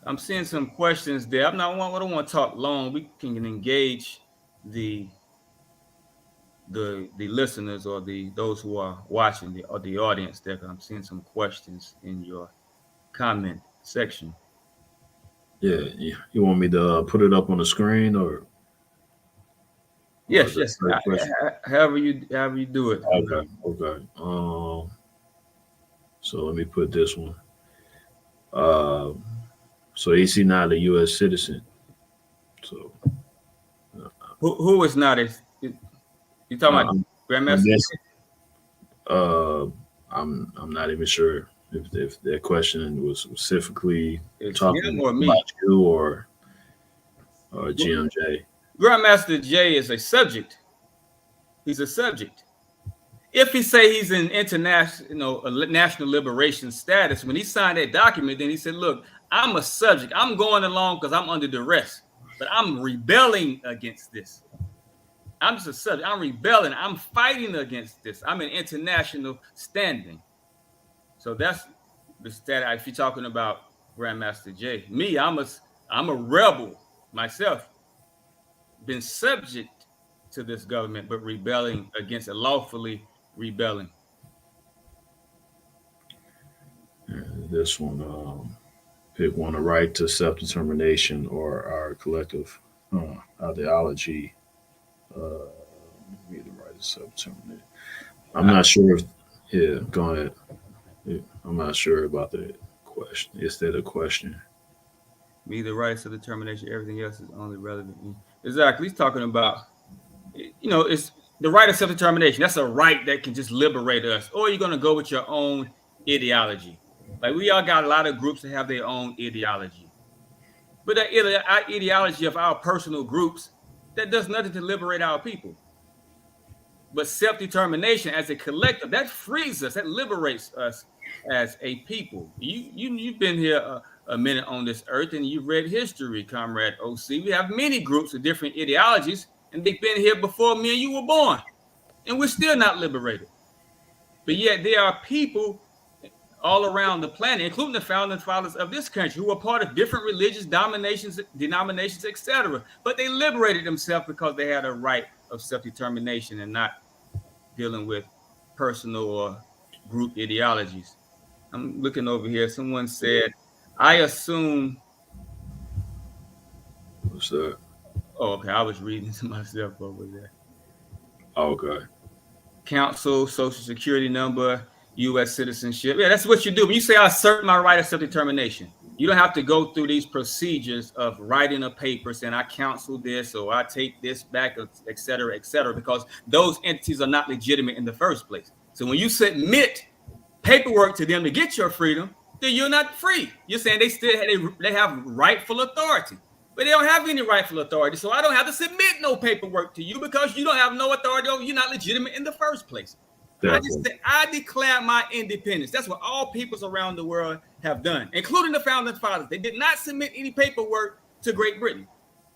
I'm seeing some questions there. I don't want to talk long. We can engage the the listeners or the those who are watching the audience there. I'm seeing some questions in your comment section. Yeah, you want me to put it up on the screen or Yes, the yes. first question? However you do it. Okay, okay. So let me put this one. Uh, so is he not a U.S. citizen? So Who is not a you talking about I'm, I'm Grandmaster? guessing. Uh, I'm not even sure if that question was specifically It's him talking or about me? you or GMJ. Grandmaster J is a subject. He's a subject. If he say he's in international, national liberation status, when he signed that document, then he said, "Look, I'm a subject. I'm going along because I'm under duress, but I'm rebelling against this. I'm just a subject. I'm rebelling. I'm fighting against this. I'm in international standing." So that's the stat. If you're talking about Grandmaster J, me, I'm a rebel myself, been subject to this government, but rebelling against it, lawfully rebelling. This one, pick one: a right to self-determination or our collective ideology. Me the right to self-determination. I'm I, not sure if. Yeah, go ahead. Yeah, I'm not sure about the question. Is that a question? Me, the rights of determination, everything else is only relevant. Exactly. He's talking about, it's the right of self determination. That's a right that can just liberate us. Or you're going to go with your own ideology. Like we all got a lot of groups that have their own ideology. But that ideology of our personal groups, that does nothing to liberate our people. But self-determination as a collective, that frees us, that liberates us as a people. You've been here a minute on this earth and you've read history, Comrade OC. We have many groups with different ideologies, and they've been here before me and you were born, and we're still not liberated. But yet there are people all around the planet, including the founding fathers of this country, who were part of different religious denominations, etc. But they liberated themselves because they had a right of self-determination and not dealing with personal or group ideologies. I'm looking over here. Someone said, I assume. What's that? Oh, okay. I was reading to myself over there. Okay. Council, social security number, U.S. citizenship. Yeah, that's what you do. When you say I assert my right of self-determination, you don't have to go through these procedures of writing a paper saying I counsel this or I take this back, et cetera, because those entities are not legitimate in the first place. So when you submit paperwork to them to get your freedom, then you're not free. You're saying they have rightful authority, but they don't have any rightful authority. So I don't have to submit no paperwork to you because you don't have no authority over. You're not legitimate in the first place. I just Definitely. said I declare my independence. That's what all peoples around the world have done, including the founding fathers. They did not submit any paperwork to Great Britain.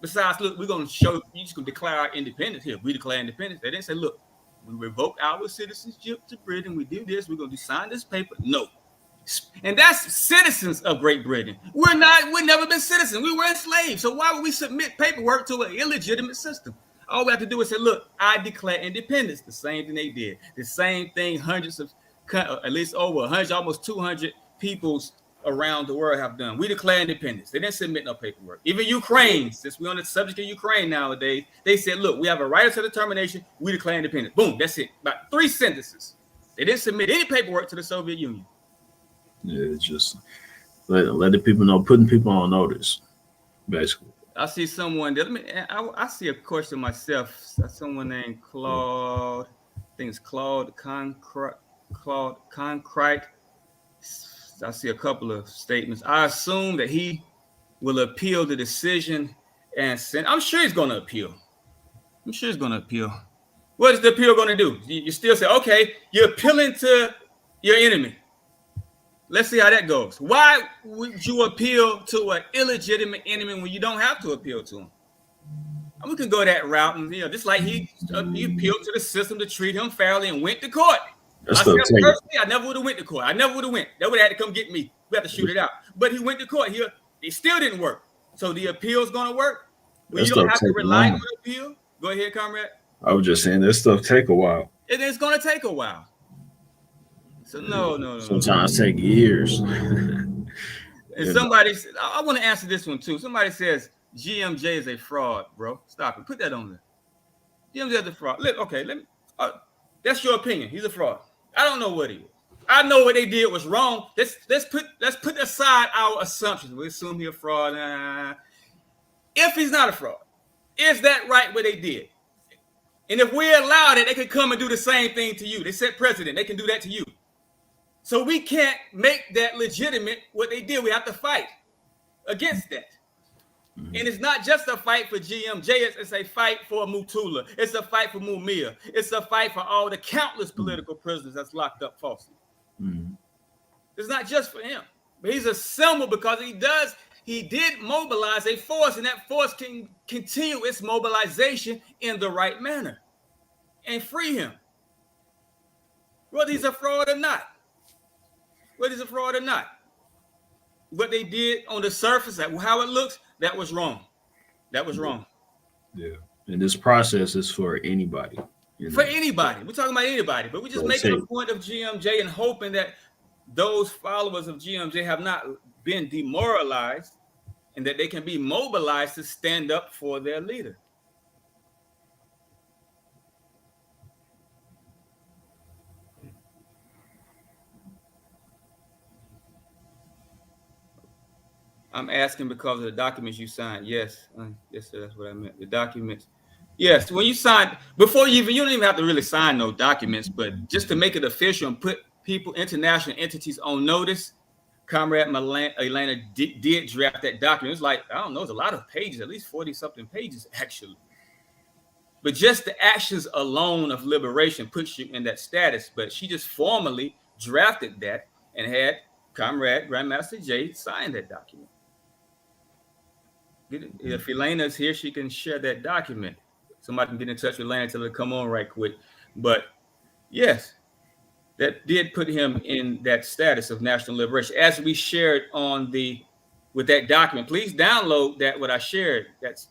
Besides, look, we're going to show you just going to declare our independence here. We declare independence. They didn't say, look, we revoke our citizenship to Britain. We do this. We're going to sign this paper. No. And that's citizens of Great Britain. We've never been citizens. We were enslaved. So why would we submit paperwork to an illegitimate system? All we have to do is say, look, I declare independence. The same thing they did. The same thing hundreds of, at least over 100, almost 200 peoples around the world have done. We declare independence. They didn't submit no paperwork. Even Ukraine, since we're on the subject of Ukraine nowadays, they said, look, we have a right of self-determination. We declare independence. Boom, that's it. About 3 sentences. They didn't submit any paperwork to the Soviet Union. Yeah, it's just let the people know, putting people on notice, basically. I see someone there. I see a question myself. Someone named Claude. I think it's Claude Concrete. Claude Concrete. I see a couple of statements. I assume that he will appeal the decision and send. I'm sure he's going to appeal. I'm sure he's going to appeal. What is the appeal going to do? You still say, okay, you're appealing to your enemy. Let's see how that goes. Why would you appeal to an illegitimate enemy when you don't have to appeal to him? And we can go that route, and just like he appealed to the system to treat him fairly and went to court. Myself personally, I never would have went to court. I never would have went. They would have had to come get me. We had to shoot it out. But he went to court. It still didn't work. So the appeal is going to work. Well, you don't have to rely on the appeal. Go ahead, comrade. I was just saying that stuff take a while. It's going to take a while. So no. Sometimes take years. And You know. somebody, I want to answer this one too. Somebody says GMJ is a fraud, bro. Stop it. Put that on there. GMJ is a fraud. Okay, let me. That's your opinion. He's a fraud. I don't know what he is. I know what they did was wrong. Let's put aside our assumptions. We assume he's a fraud. If he's not a fraud, is that right what they did? And if we allowed it, they could come and do the same thing to you. They said president, they can do that to you. So we can't make that legitimate what they did. We have to fight against that. Mm-hmm. And it's not just a fight for GMJ, it's a fight for Mutula. It's a fight for Mumia. It's a fight for all the countless political prisoners that's locked up falsely. Mm-hmm. It's not just for him, but he's a symbol because he did mobilize a force, and that force can continue its mobilization in the right manner and free him. Whether he's a fraud or not. Whether he's a fraud or not. What they did on the surface, how it looks, that was wrong. That was wrong. Yeah. And this process is for anybody. For anybody. We're talking about anybody. But we're just making a point of GMJ and hoping that those followers of GMJ have not been demoralized and that they can be mobilized to stand up for their leader. I'm asking because of the documents you signed. Yes, yes, sir, that's what I meant. The documents. Yes, when you sign, you don't even have to really sign no documents, but just to make it official and put people, international entities on notice, Comrade Elena did draft that document. It's like, I don't know, it's a lot of pages, at least 40-something pages, actually. But just the actions alone of liberation puts you in that status. But she just formally drafted that and had Comrade Grandmaster J sign that document. If Elena's here, she can share that document. Somebody can get in touch with Elena, tell her to come on right quick. But yes, that did put him in that status of national liberation, as we shared with that document. Please download that, what I shared. That's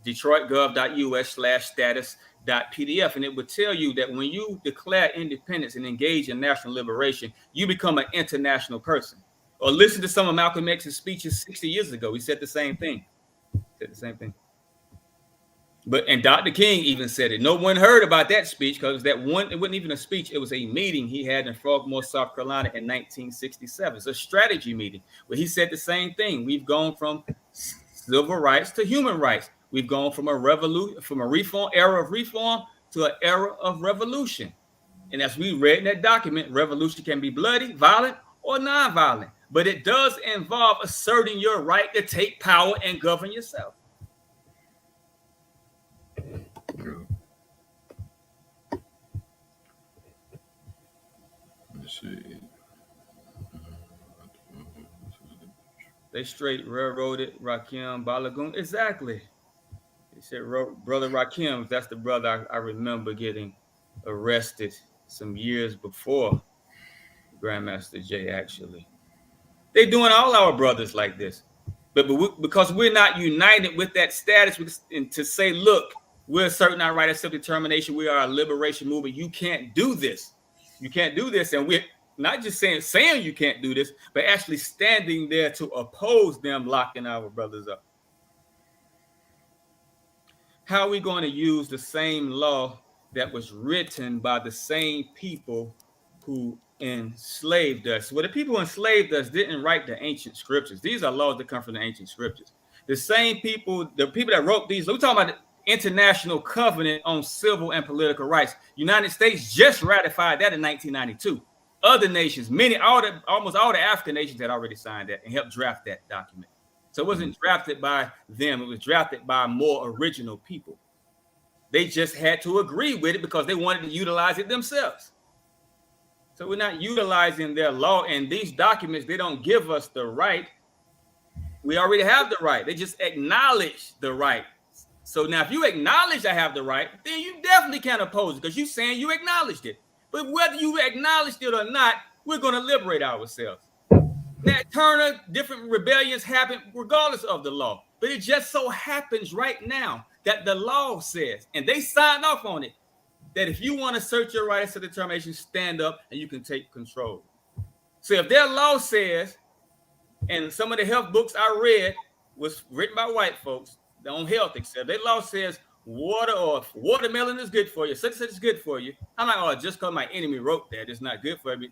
detroitgov.us/status.pdf. And it would tell you that when you declare independence and engage in national liberation, you become an international person. Or listen to some of Malcolm X's speeches 60 years ago. He said the same thing. And Dr. King even said it. No one heard about that speech because it wasn't even a speech. It was a meeting he had in Frogmore, South Carolina in 1967. It's a strategy meeting where he said the same thing. We've gone from civil rights to human rights. We've gone from era of reform to an era of revolution. And as we read in that document, revolution can be bloody, violent, or nonviolent. But it does involve asserting your right to take power and govern yourself. Let's see. They straight railroaded Rakim Balagoon. Exactly. They said, Brother Rakim, that's the brother I remember getting arrested some years before Grandmaster J, actually. They're doing all our brothers like this. But because we're not united with that status and to say, look, we're asserting our right of self-determination. We are a liberation movement. You can't do this. You can't do this. And we're not just saying you can't do this, but actually standing there to oppose them locking our brothers up. How are we going to use the same law that was written by the same people who enslaved us? Well, the people who enslaved us didn't write the ancient scriptures. These are laws that come from the ancient scriptures. The same people, the people that wrote these, we're talking about the International Covenant on Civil and Political Rights. United States just ratified that in 1992. Other nations, almost all the African nations had already signed that and helped draft that document. So it wasn't drafted by them. It was drafted by more original people. They just had to agree with it because they wanted to utilize it themselves. So we're not utilizing their law, and these documents, they don't give us the right. We already have the right. They just acknowledge the right. So now if you acknowledge I have the right, then you definitely can't oppose it because you're saying you acknowledged it. But whether you acknowledged it or not, we're going to liberate ourselves. Nat Turner, different rebellions happen regardless of the law. But it just so happens right now that the law says, and they signed off on it, that if you want to assert your right of self-determination, stand up and you can take control. So if their law says, and some of the health books I read was written by white folks on health, except their law says water or watermelon is good for you, such and such is good for you. I'm like, oh, just because my enemy wrote that, it's not good for me.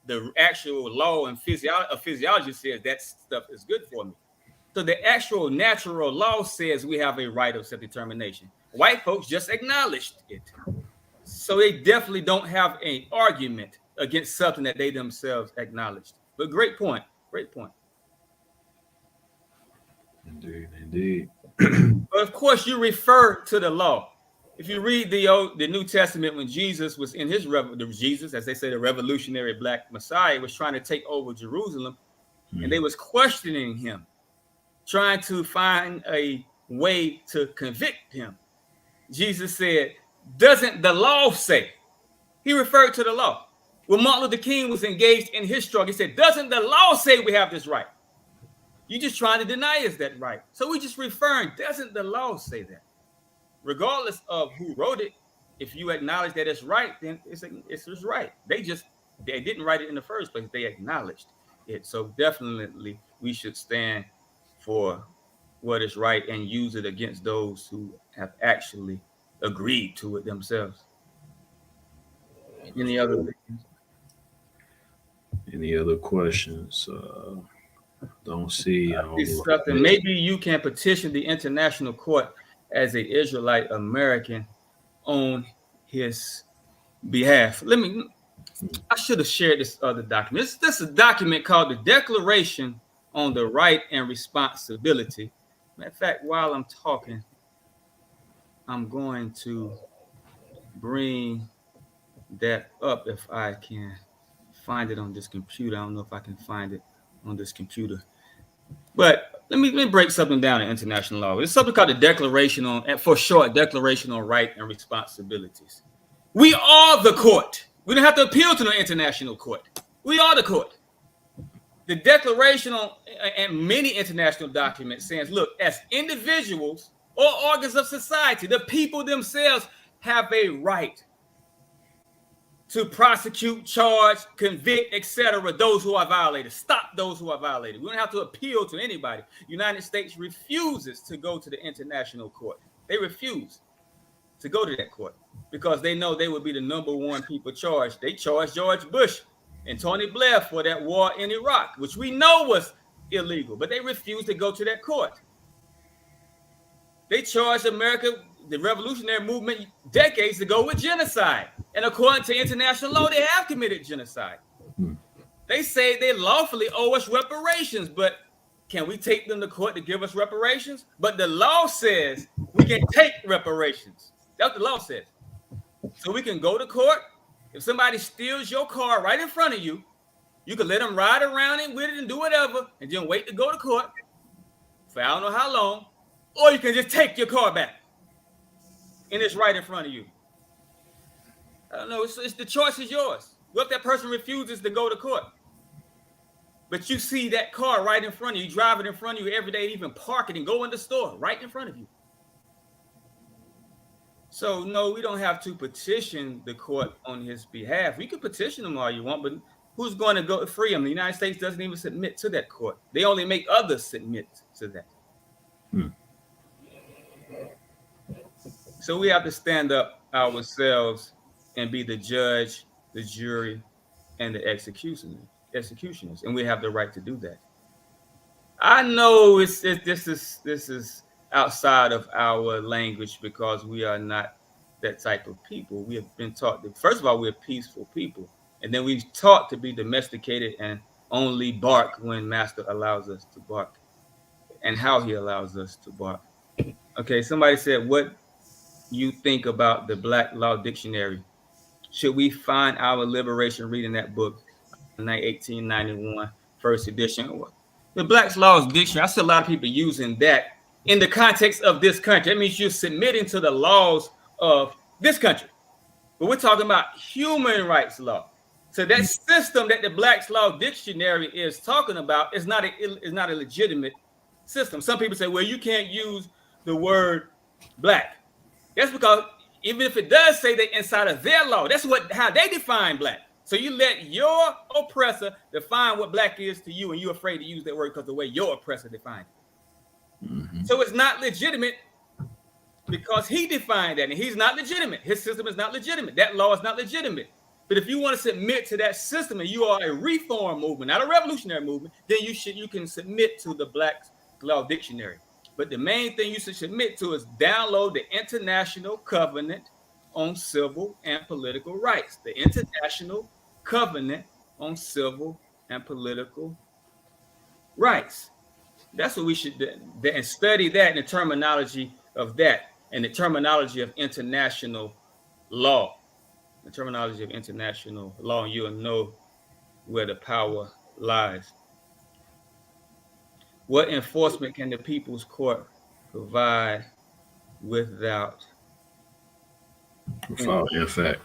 The actual law and physiology says that stuff is good for me. So the actual natural law says we have a right of self-determination. White folks just acknowledged it. So they definitely don't have an argument against something that they themselves acknowledged. But great point. Great point. Indeed. But of course, you refer to the law. If you read the New Testament, when Jesus was in his Jesus, as they say, the revolutionary black Messiah, was trying to take over Jerusalem, and they was questioning him, trying to find a way to convict him. Jesus said, "Doesn't the law say?" He referred to the law. When Martin Luther King was engaged in his struggle, he said, "Doesn't the law say we have this right? You're just trying to deny us that right." So we just referring, doesn't the law say that? Regardless of who wrote it, if you acknowledge that it's right, then it's right. They didn't write it in the first place. They acknowledged it. So definitely we should stand for what is right and use it against those who have actually agreed to it themselves. Any other things? Any other questions? Don't see. Something. Maybe you can petition the International Court as an Israelite American on his behalf. I should have shared this other document. This is a document called the Declaration on the Right and Responsibility. Matter of fact, while I'm talking, I'm going to bring that up if I can find it on this computer. I don't know if I can find it on this computer. But let me break something down in international law. It's something called the Declaration on, for short, Declaration on Right and Responsibilities. We are the court. We don't have to appeal to no international court. We are the court. The Declaration on and many international documents says, look, as individuals or organs of society, the people themselves have a right to prosecute, charge, convict, etc., those who are violated. Stop those who are violated. We don't have to appeal to anybody. United States refuses to go to the international court. They refuse to go to that court because they know they would be the number one people charged. They charged George Bush and Tony Blair for that war in Iraq, which we know was illegal, but they refused to go to that court. They charged America, the revolutionary movement, decades ago with genocide. And according to international law, they have committed genocide. They say they lawfully owe us reparations, but can we take them to court to give us reparations? But the law says we can take reparations. That's what the law says. So we can go to court. If somebody steals your car right in front of you, you can let them ride around it with it and do whatever, and then wait to go to court for I don't know how long, or you can just take your car back, and it's right in front of you. I don't know. It's the choice is yours. What if that person refuses to go to court? But you see that car right in front of you, you drive it in front of you every day, even park it and go in the store right in front of you. So, no, we don't have to petition the court on his behalf. We can petition him all you want, but who's going to go free him? The United States doesn't even submit to that court. They only make others submit to that. So we have to stand up ourselves and be the judge, the jury, and the executioners, and we have the right to do that. I know this is outside of our language because we are not that type of people. We have been taught that, first of all, we're peaceful people, and then we've taught to be domesticated and only bark when master allows us to bark and how he allows us to bark. Okay, somebody said, what you think about the Black Law Dictionary? Should we find our liberation reading that book, 1891, first edition? The Black's Laws Dictionary, I see a lot of people using that in the context of this country. That means you're submitting to the laws of this country. But we're talking about human rights law. So that system that the Black's Law Dictionary is talking about is not a legitimate system. Some people say, well, you can't use the word black. That's because even if it does say that inside of their law, that's how they define black. So you let your oppressor define what black is to you, and you're afraid to use that word because the way your oppressor defined it. Mm-hmm. So it's not legitimate because he defined that, and he's not legitimate. His system is not legitimate. That law is not legitimate. But if you want to submit to that system and you are a reform movement, not a revolutionary movement, then you can submit to the Black's Law Dictionary. But the main thing you should submit to is download the International Covenant on Civil and Political Rights. The International Covenant on Civil and Political Rights. That's what we should do, and study that and the terminology of that and the terminology of international law. The terminology of international law, and you'll know where the power lies. What enforcement can the People's Court provide without effect?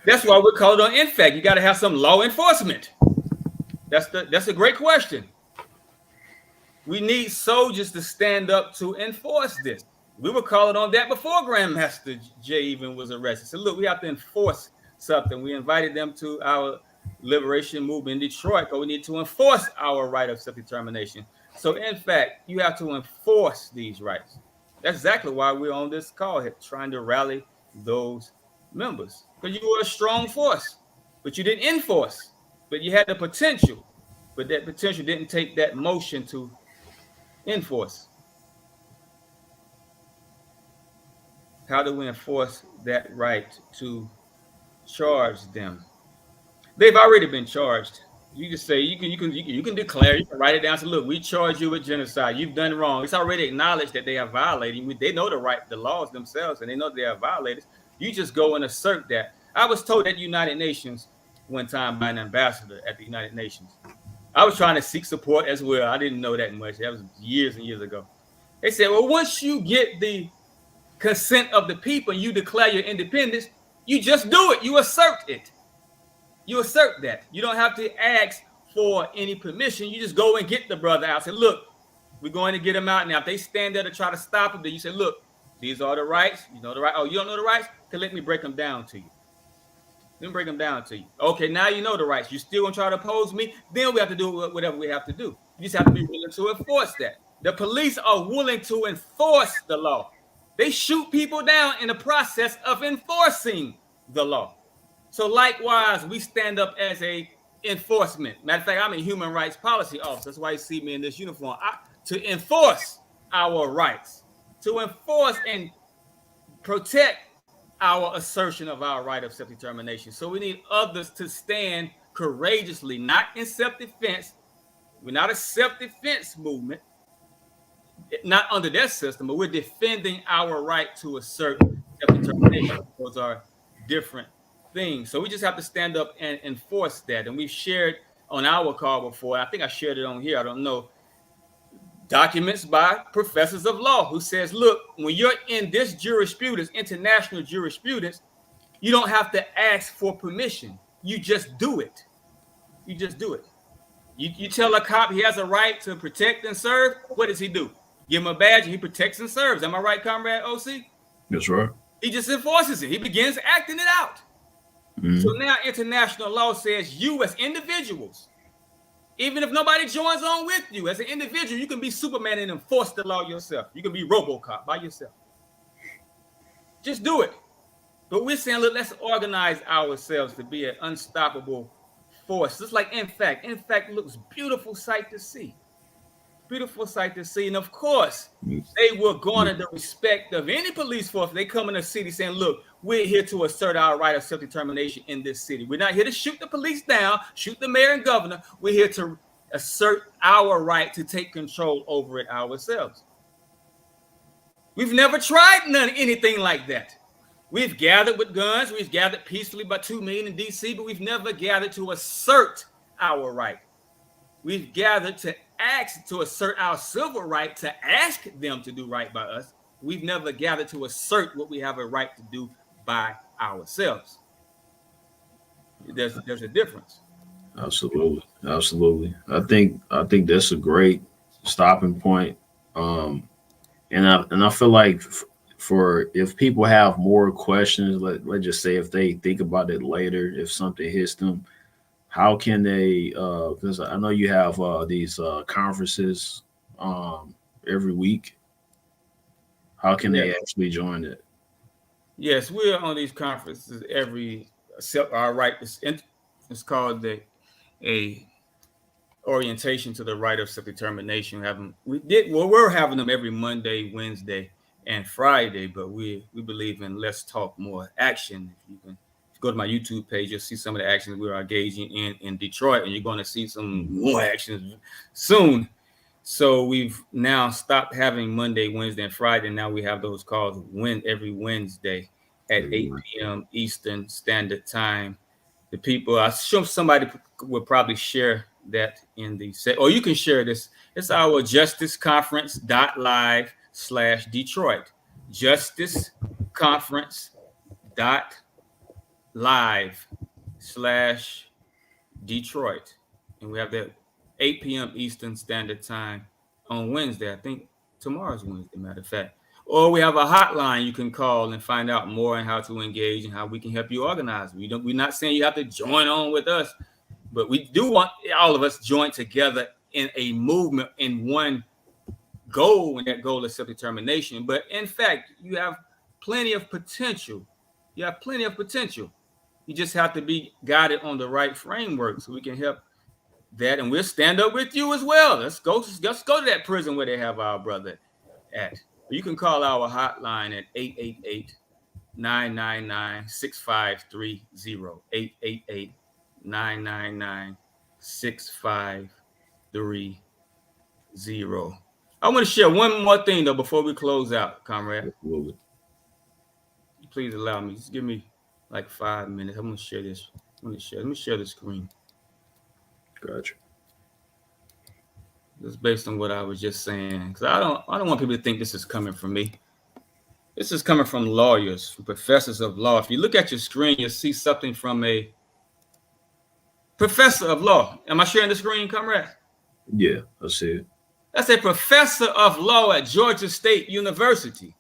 That's why we call it on in fact. You got to have some law enforcement. That's a great question. We need soldiers to stand up to enforce this. We were calling on that before Grandmaster Jay even was arrested. So look, we have to enforce something. We invited them to our liberation movement in Detroit because we need to enforce our right of self-determination. So in fact, you have to enforce these rights. That's exactly why we're on this call here, trying to rally those members. Because you were a strong force, but you didn't enforce. But you had the potential, but that potential didn't take that motion to enforce. How do we enforce that right to charge them? They've already been charged. You just say you can declare, you can write it down. Say, look, we charge you with genocide. You've done wrong. It's already acknowledged that they are violating. They know the laws themselves, and they know they are violators. You just go and assert that. I was told at United Nations one time by an ambassador at the United Nations. I was trying to seek support as well. I didn't know that much. That was years and years ago. They said, well, once you get the consent of the people and you declare your independence, you just do it. You assert it. You assert that. You don't have to ask for any permission. You just go and get the brother out. Say, look, we're going to get him out now. If they stand there to try to stop him, then you say, look, these are the rights. You know the right. Oh, you don't know the rights? Okay, let me break them down to you. Let me break them down to you. Okay, now you know the rights. You still gonna try to oppose me? Then we have to do whatever we have to do. You just have to be willing to enforce that. The police are willing to enforce the law. They shoot people down in the process of enforcing the law. So likewise, we stand up as a enforcement. Matter of fact, I'm a human rights policy officer. That's why you see me in this uniform. To enforce our rights, to enforce and protect our assertion of our right of self-determination. So we need others to stand courageously, not in self-defense. We're not a self-defense movement, not under their system, but we're defending our right to assert self-determination. Those are different things. So we just have to stand up and enforce that. And we've shared on our call before, I think I shared it on here, I don't know, documents by professors of law who says, look, when you're in this jurisprudence, international jurisprudence, you don't have to ask for permission. You just do it. You just do it. You tell a cop he has a right to protect and serve. What does he do? Give him a badge and he protects and serves. Am I right, Comrade OC? That's right. He just enforces it. He begins acting it out. Mm-hmm. So now international law says you as individuals, even if nobody joins on with you, as an individual, you can be Superman and enforce the law yourself. You can be RoboCop by yourself. Just do it. But we're saying, look, let's organize ourselves to be an unstoppable force. Just like in fact looks beautiful sight to see. Beautiful sight to see. And of course, they will garner the respect of any police force. They come in a city saying, look, we're here to assert our right of self-determination in this city. We're not here to shoot the police down, shoot the mayor and governor. We're here to assert our right to take control over it ourselves. We've never tried anything like that. We've gathered with guns. We've gathered peacefully by 2 million in D.C., but we've never gathered to assert our right. We've gathered to assert our civil right to ask them to do right by us. We've never gathered to assert what we have a right to do by ourselves. There's a difference. Absolutely. I think that's a great stopping point. And I feel like for if people have more questions, let's just say if they think about it later, if something hits them, how can they? Because I know you have these conferences every week. How can Yeah. they actually join it? Yes, we're on these conferences every all right. It's called the a orientation to the right of self-determination. We're having them every Monday, Wednesday, and Friday, but we believe in less talk, more action. If you go to my YouTube page, you'll see some of the actions we are engaging in Detroit, and you're going to see some more actions soon. So we've now stopped having Monday, Wednesday, and Friday. Now we have those calls every Wednesday at 8 p.m. Eastern Standard Time. The people, I'm sure somebody would probably share that in the set, or you can share this. It's our Justice Conference .live/Detroit. Justice Conference .live/Detroit, and we have that 8 p.m. Eastern Standard Time on Wednesday. I think tomorrow's Wednesday, matter of fact. Or we have a hotline you can call and find out more on how to engage and how we can help you organize. We're not saying you have to join on with us, but we do want all of us joined together in a movement in one goal, and that goal is self-determination. But in fact, you have plenty of potential. You have plenty of potential. You just have to be guided on the right framework so we can help that, and we'll stand up with you as well. Let's go to that prison where they have our brother at. You can call our hotline at 888-999-6530. 888-999-6530. I want to share one more thing though before we close out, comrade. Absolutely. Please allow me. Just give me like 5 minutes. I'm gonna share this. Let me share the screen. Gotcha. Just based on what I was just saying, because I don't want people to think this is coming from me. This is coming from lawyers, from professors of law. If you look at your screen, you'll see something from a professor of law. Am I sharing the screen, comrade? Yeah, I see it. That's a professor of law at Georgia State University. It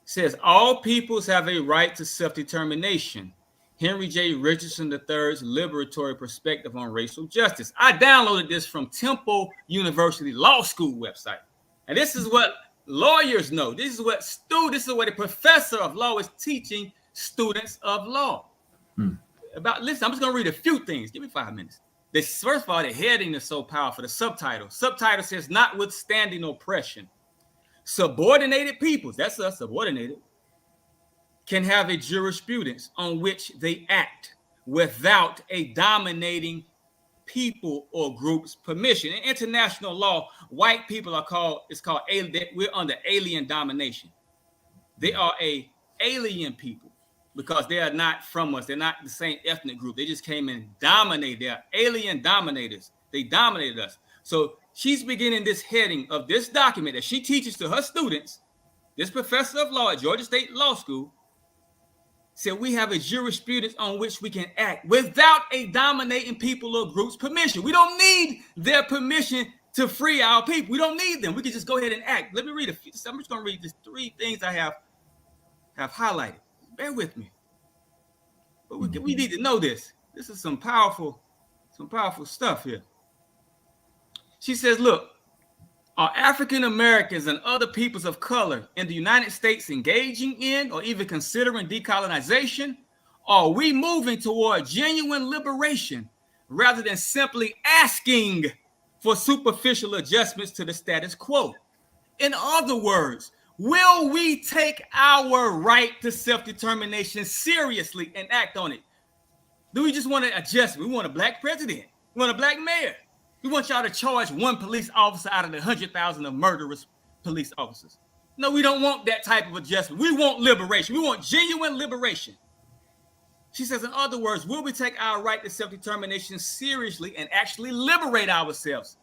says all peoples have a right to self-determination. Henry J. Richardson III's liberatory perspective on racial justice. I downloaded this from Temple University Law School website. And this is what lawyers know. This is what a professor of law is teaching students of law. Listen, I'm just going to read a few things. Give me 5 minutes. First of all, the heading is so powerful. The subtitle says, notwithstanding oppression, subordinated peoples, that's us, subordinated, can have a jurisprudence on which they act without a dominating people or group's permission. In international law, white people we're under alien domination. They are a alien people because they are not from us. They're not the same ethnic group. They just came and dominated. They are alien dominators. They dominated us. So she's beginning this heading of this document that she teaches to her students. This professor of law at Georgia State Law School said we have a jurisprudence on which we can act without a dominating people or group's permission. We don't need their permission to free our people. We don't need them. We can just go ahead and act. Let me read I'm just going to read just 3 things I have highlighted. Bear with me. But we need to know this. This is some powerful stuff here. She says, look, are African Americans and other peoples of color in the United States engaging in or even considering decolonization? Or are we moving toward genuine liberation rather than simply asking for superficial adjustments to the status quo? In other words, will we take our right to self-determination seriously and act on it? Do we just want to adjust? We want a black president. We want a black mayor. We want y'all to charge one police officer out of the 100,000 of murderous police officers. No, we don't want that type of adjustment. We want liberation. We want genuine liberation. She says, in other words, will we take our right to self-determination seriously and actually liberate ourselves?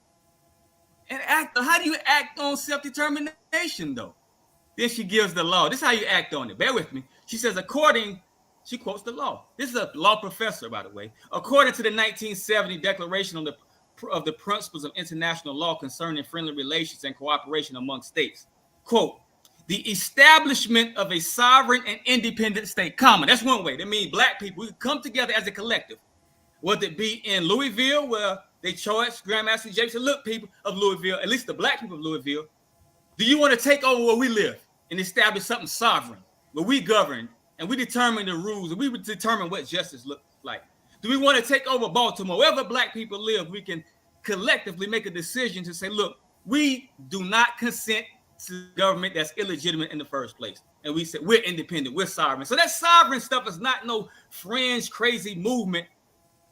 And act. How do you act on self-determination, though? Then she gives the law. This is how you act on it. Bear with me. She says, she quotes the law. This is a law professor, by the way. According to the 1970 Declaration of the Principles of International Law Concerning Friendly Relations and Cooperation Among States, quote, the establishment of a sovereign and independent state, comma. That's one way. That means black people, we come together as a collective. Whether it be in Louisville, where they charged Grandmaster Jameson, look, people of Louisville, at least the black people of Louisville, do you want to take over where we live and establish something sovereign, where we govern and we determine the rules and we would determine what justice looks like? Do we want to take over Baltimore? Wherever black people live, we can collectively make a decision to say, look, we do not consent to government that's illegitimate in the first place. And we said, we're independent, we're sovereign. So that sovereign stuff is not no fringe, crazy movement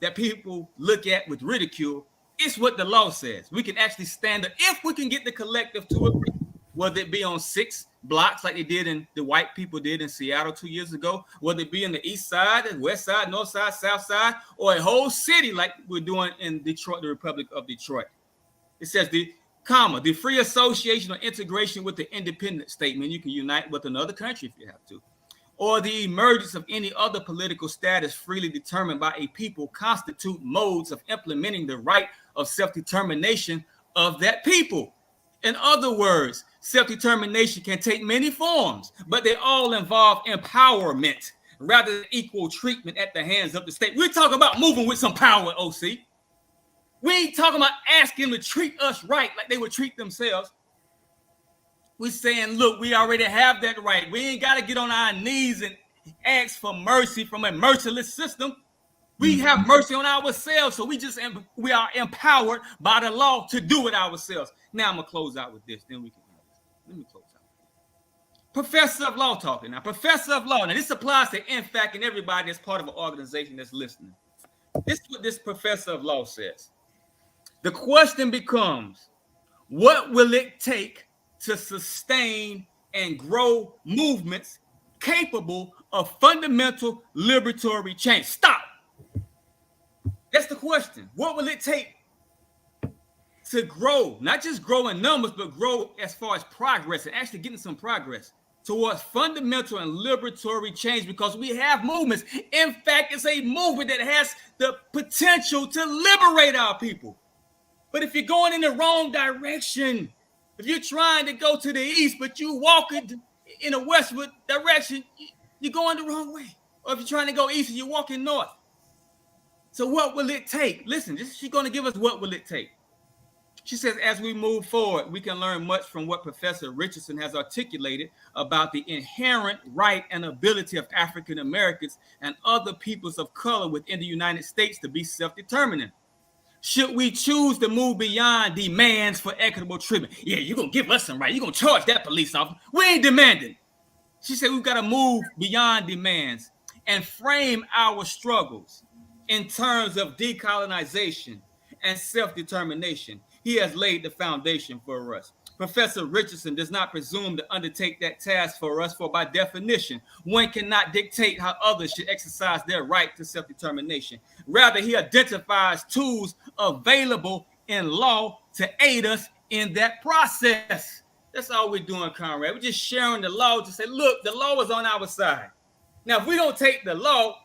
that people look at with ridicule. It's what the law says. We can actually stand up if we can get the collective to agree, whether it be on 6 blocks like they did in the white people did in Seattle 2 years ago, whether it be in the east side, the west side, north side, south side, or a whole city like we're doing in Detroit, the Republic of Detroit. It says the free association or integration with the independent statement. You can unite with another country if you have to, or the emergence of any other political status freely determined by a people constitute modes of implementing the right of self-determination of that people. In other words, self-determination can take many forms, but they all involve empowerment rather than equal treatment at the hands of the state. We're talking about moving with some power, OC. We ain't talking about asking them to treat us right like they would treat themselves. We're saying, look, we already have that right. We ain't got to get on our knees and ask for mercy from a merciless system. We have mercy on ourselves, so we are empowered by the law to do it ourselves. Now I'm gonna close out with this. Then we can. Let me close out. Professor of law talking now. Professor of law. Now this applies to INFAC and everybody that's part of an organization that's listening. This is what this professor of law says. The question becomes, what will it take to sustain and grow movements capable of fundamental liberatory change? Stop. That's the question. What will it take to grow, not just grow in numbers, but grow as far as progress and actually getting some progress towards fundamental and liberatory change? Because we have movements. In fact, it's a movement that has the potential to liberate our people. But if you're going in the wrong direction, if you're trying to go to the east, but you walking in a westward direction, you're going the wrong way. Or if you're trying to go east and you're walking north. So what will it take? Listen, she's going to give us what will it take. She says, as we move forward, we can learn much from what Professor Richardson has articulated about the inherent right and ability of African Americans and other peoples of color within the United States to be self-determining. Should we choose to move beyond demands for equitable treatment? Yeah, you're going to give us some right. You're going to charge that police officer. We ain't demanding. She said we've got to move beyond demands and frame our struggles in terms of decolonization and self-determination. He has laid the foundation for us. Professor Richardson does not presume to undertake that task for us, for by definition, one cannot dictate how others should exercise their right to self-determination. Rather, he identifies tools available in law to aid us in that process. That's all we're doing, comrade. We're just sharing the law to say, look, the law is on our side. Now, if we don't take the law,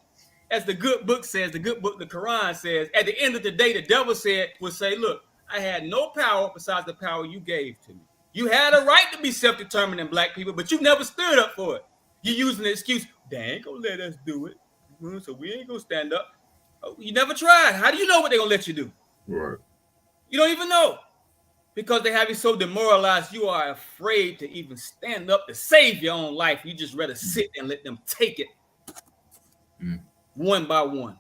as the good book says, the good book, the Quran says, at the end of the day, the devil will say, look, I had no power besides the power you gave to me. You had a right to be self-determining, black people, but you never stood up for it. You're using the excuse, they ain't gonna let us do it, so we ain't gonna stand up. Oh, you never tried. How do you know what they're gonna let you do? Right. You don't even know. Because they have you so demoralized, you are afraid to even stand up to save your own life. You just rather sit and let them take it one by one.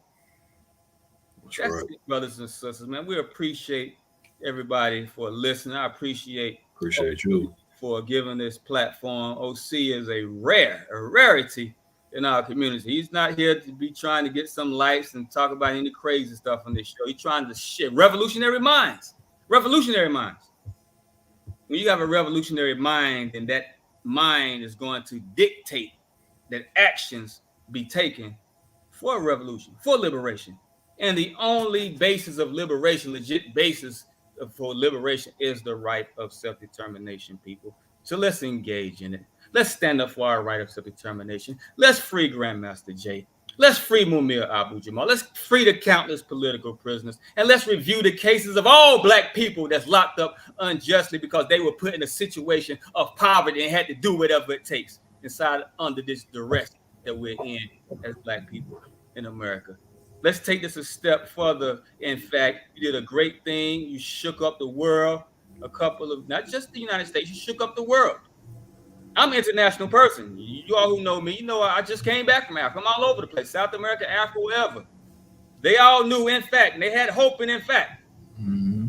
That's right. It, brothers and sisters, man. We appreciate everybody for listening. I appreciate you for giving this platform. OC is a rarity in our community. He's not here to be trying to get some likes and talk about any crazy stuff on this show. He's trying to share revolutionary minds. Revolutionary minds. When you have a revolutionary mind, then that mind is going to dictate that actions be taken for a revolution, for liberation. And the only basis of liberation, legit basis for liberation, is the right of self-determination, people. So let's engage in it. Let's stand up for our right of self-determination. Let's free Grandmaster Jay. Let's free Mumia Abu Jamal. Let's free the countless political prisoners. And let's review the cases of all black people that's locked up unjustly because they were put in a situation of poverty and had to do whatever it takes inside under this duress that we're in as black people in America. Let's take this a step further. In fact, you did a great thing. You shook up the world. A couple of, not just the United States, you shook up the world. I'm an international person. You all who know me, you know I just came back from Africa. I'm all over the place, South America, Africa, wherever. They all knew, in fact, and they had hope in fact. Mm-hmm.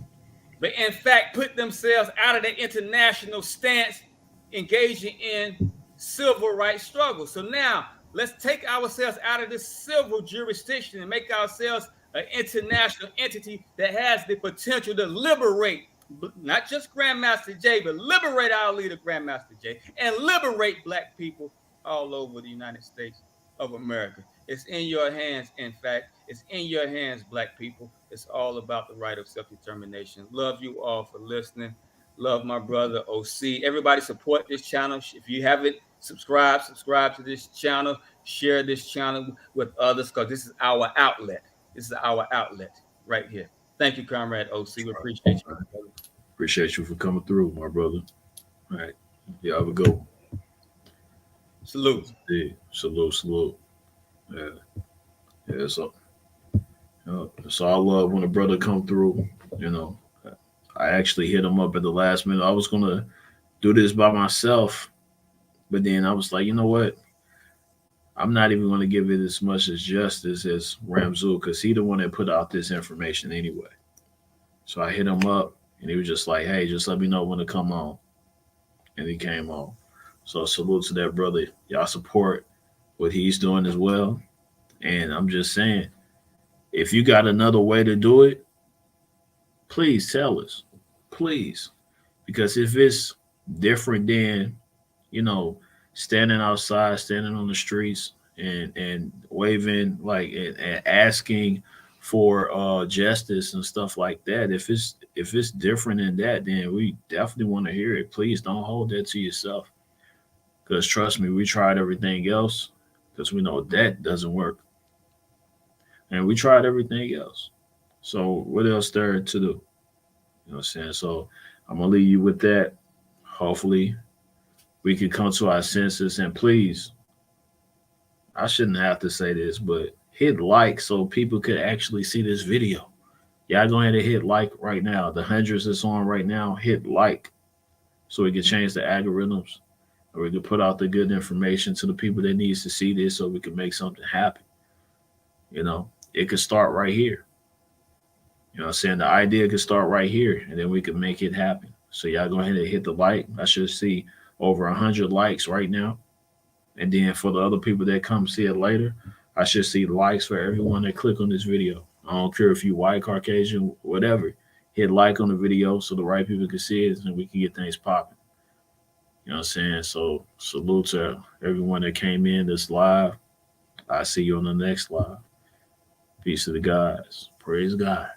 But in fact, put themselves out of their international stance, engaging in civil rights struggle. So now let's take ourselves out of this civil jurisdiction and make ourselves an international entity that has the potential to liberate not just Grandmaster Jay, but liberate our leader, Grandmaster Jay, and liberate black people all over the United States of America. It's in your hands, in fact. It's in your hands, black people. It's all about the right of self-determination. Love you all for listening. Love my brother OC. Everybody support this channel. If you haven't subscribed to this channel. Share this channel with others because this is our outlet. This is our outlet right here. Thank you, Comrade OC. We appreciate you. Appreciate you for coming through, my brother. All right. Y'all have a go. Salute. Yeah, salute. Yeah, so I love when a brother come through, you know. I actually hit him up at the last minute. I was gonna do this by myself, but then I was like, you know what? I'm not even gonna give it as much as justice as Ramzu, because he the one that put out this information anyway. So I hit him up and he was just like, hey, just let me know when to come on. And he came on. So salute to that brother. Y'all support what he's doing as well. And I'm just saying, if you got another way to do it, please tell us. Please. Because if it's different than, you know, standing outside, standing on the streets and waving like and asking for justice and stuff like that. If it's different than that, then we definitely want to hear it. Please don't hold that to yourself. Because trust me, we tried everything else because we know that doesn't work. And we tried everything else. So what else there to do? You know what I'm saying? So I'm gonna leave you with that. Hopefully we can come to our senses, and please, I shouldn't have to say this, but hit like so people could actually see this video. Y'all go ahead and hit like right now. The hundreds that's on right now, hit like so we can change the algorithms, or we can put out the good information to the people that needs to see this so we can make something happen. You know, it could start right here. You know what I'm saying? The idea could start right here and then we can make it happen. So y'all go ahead and hit the like. I should see over 100 likes right now. And then for the other people that come see it later, I should see likes for everyone that click on this video. I don't care if you white, Caucasian, whatever. Hit like on the video so the right people can see it and we can get things popping. You know what I'm saying? So salute to everyone that came in this live. I see you on the next live. Peace to the guys. Praise God.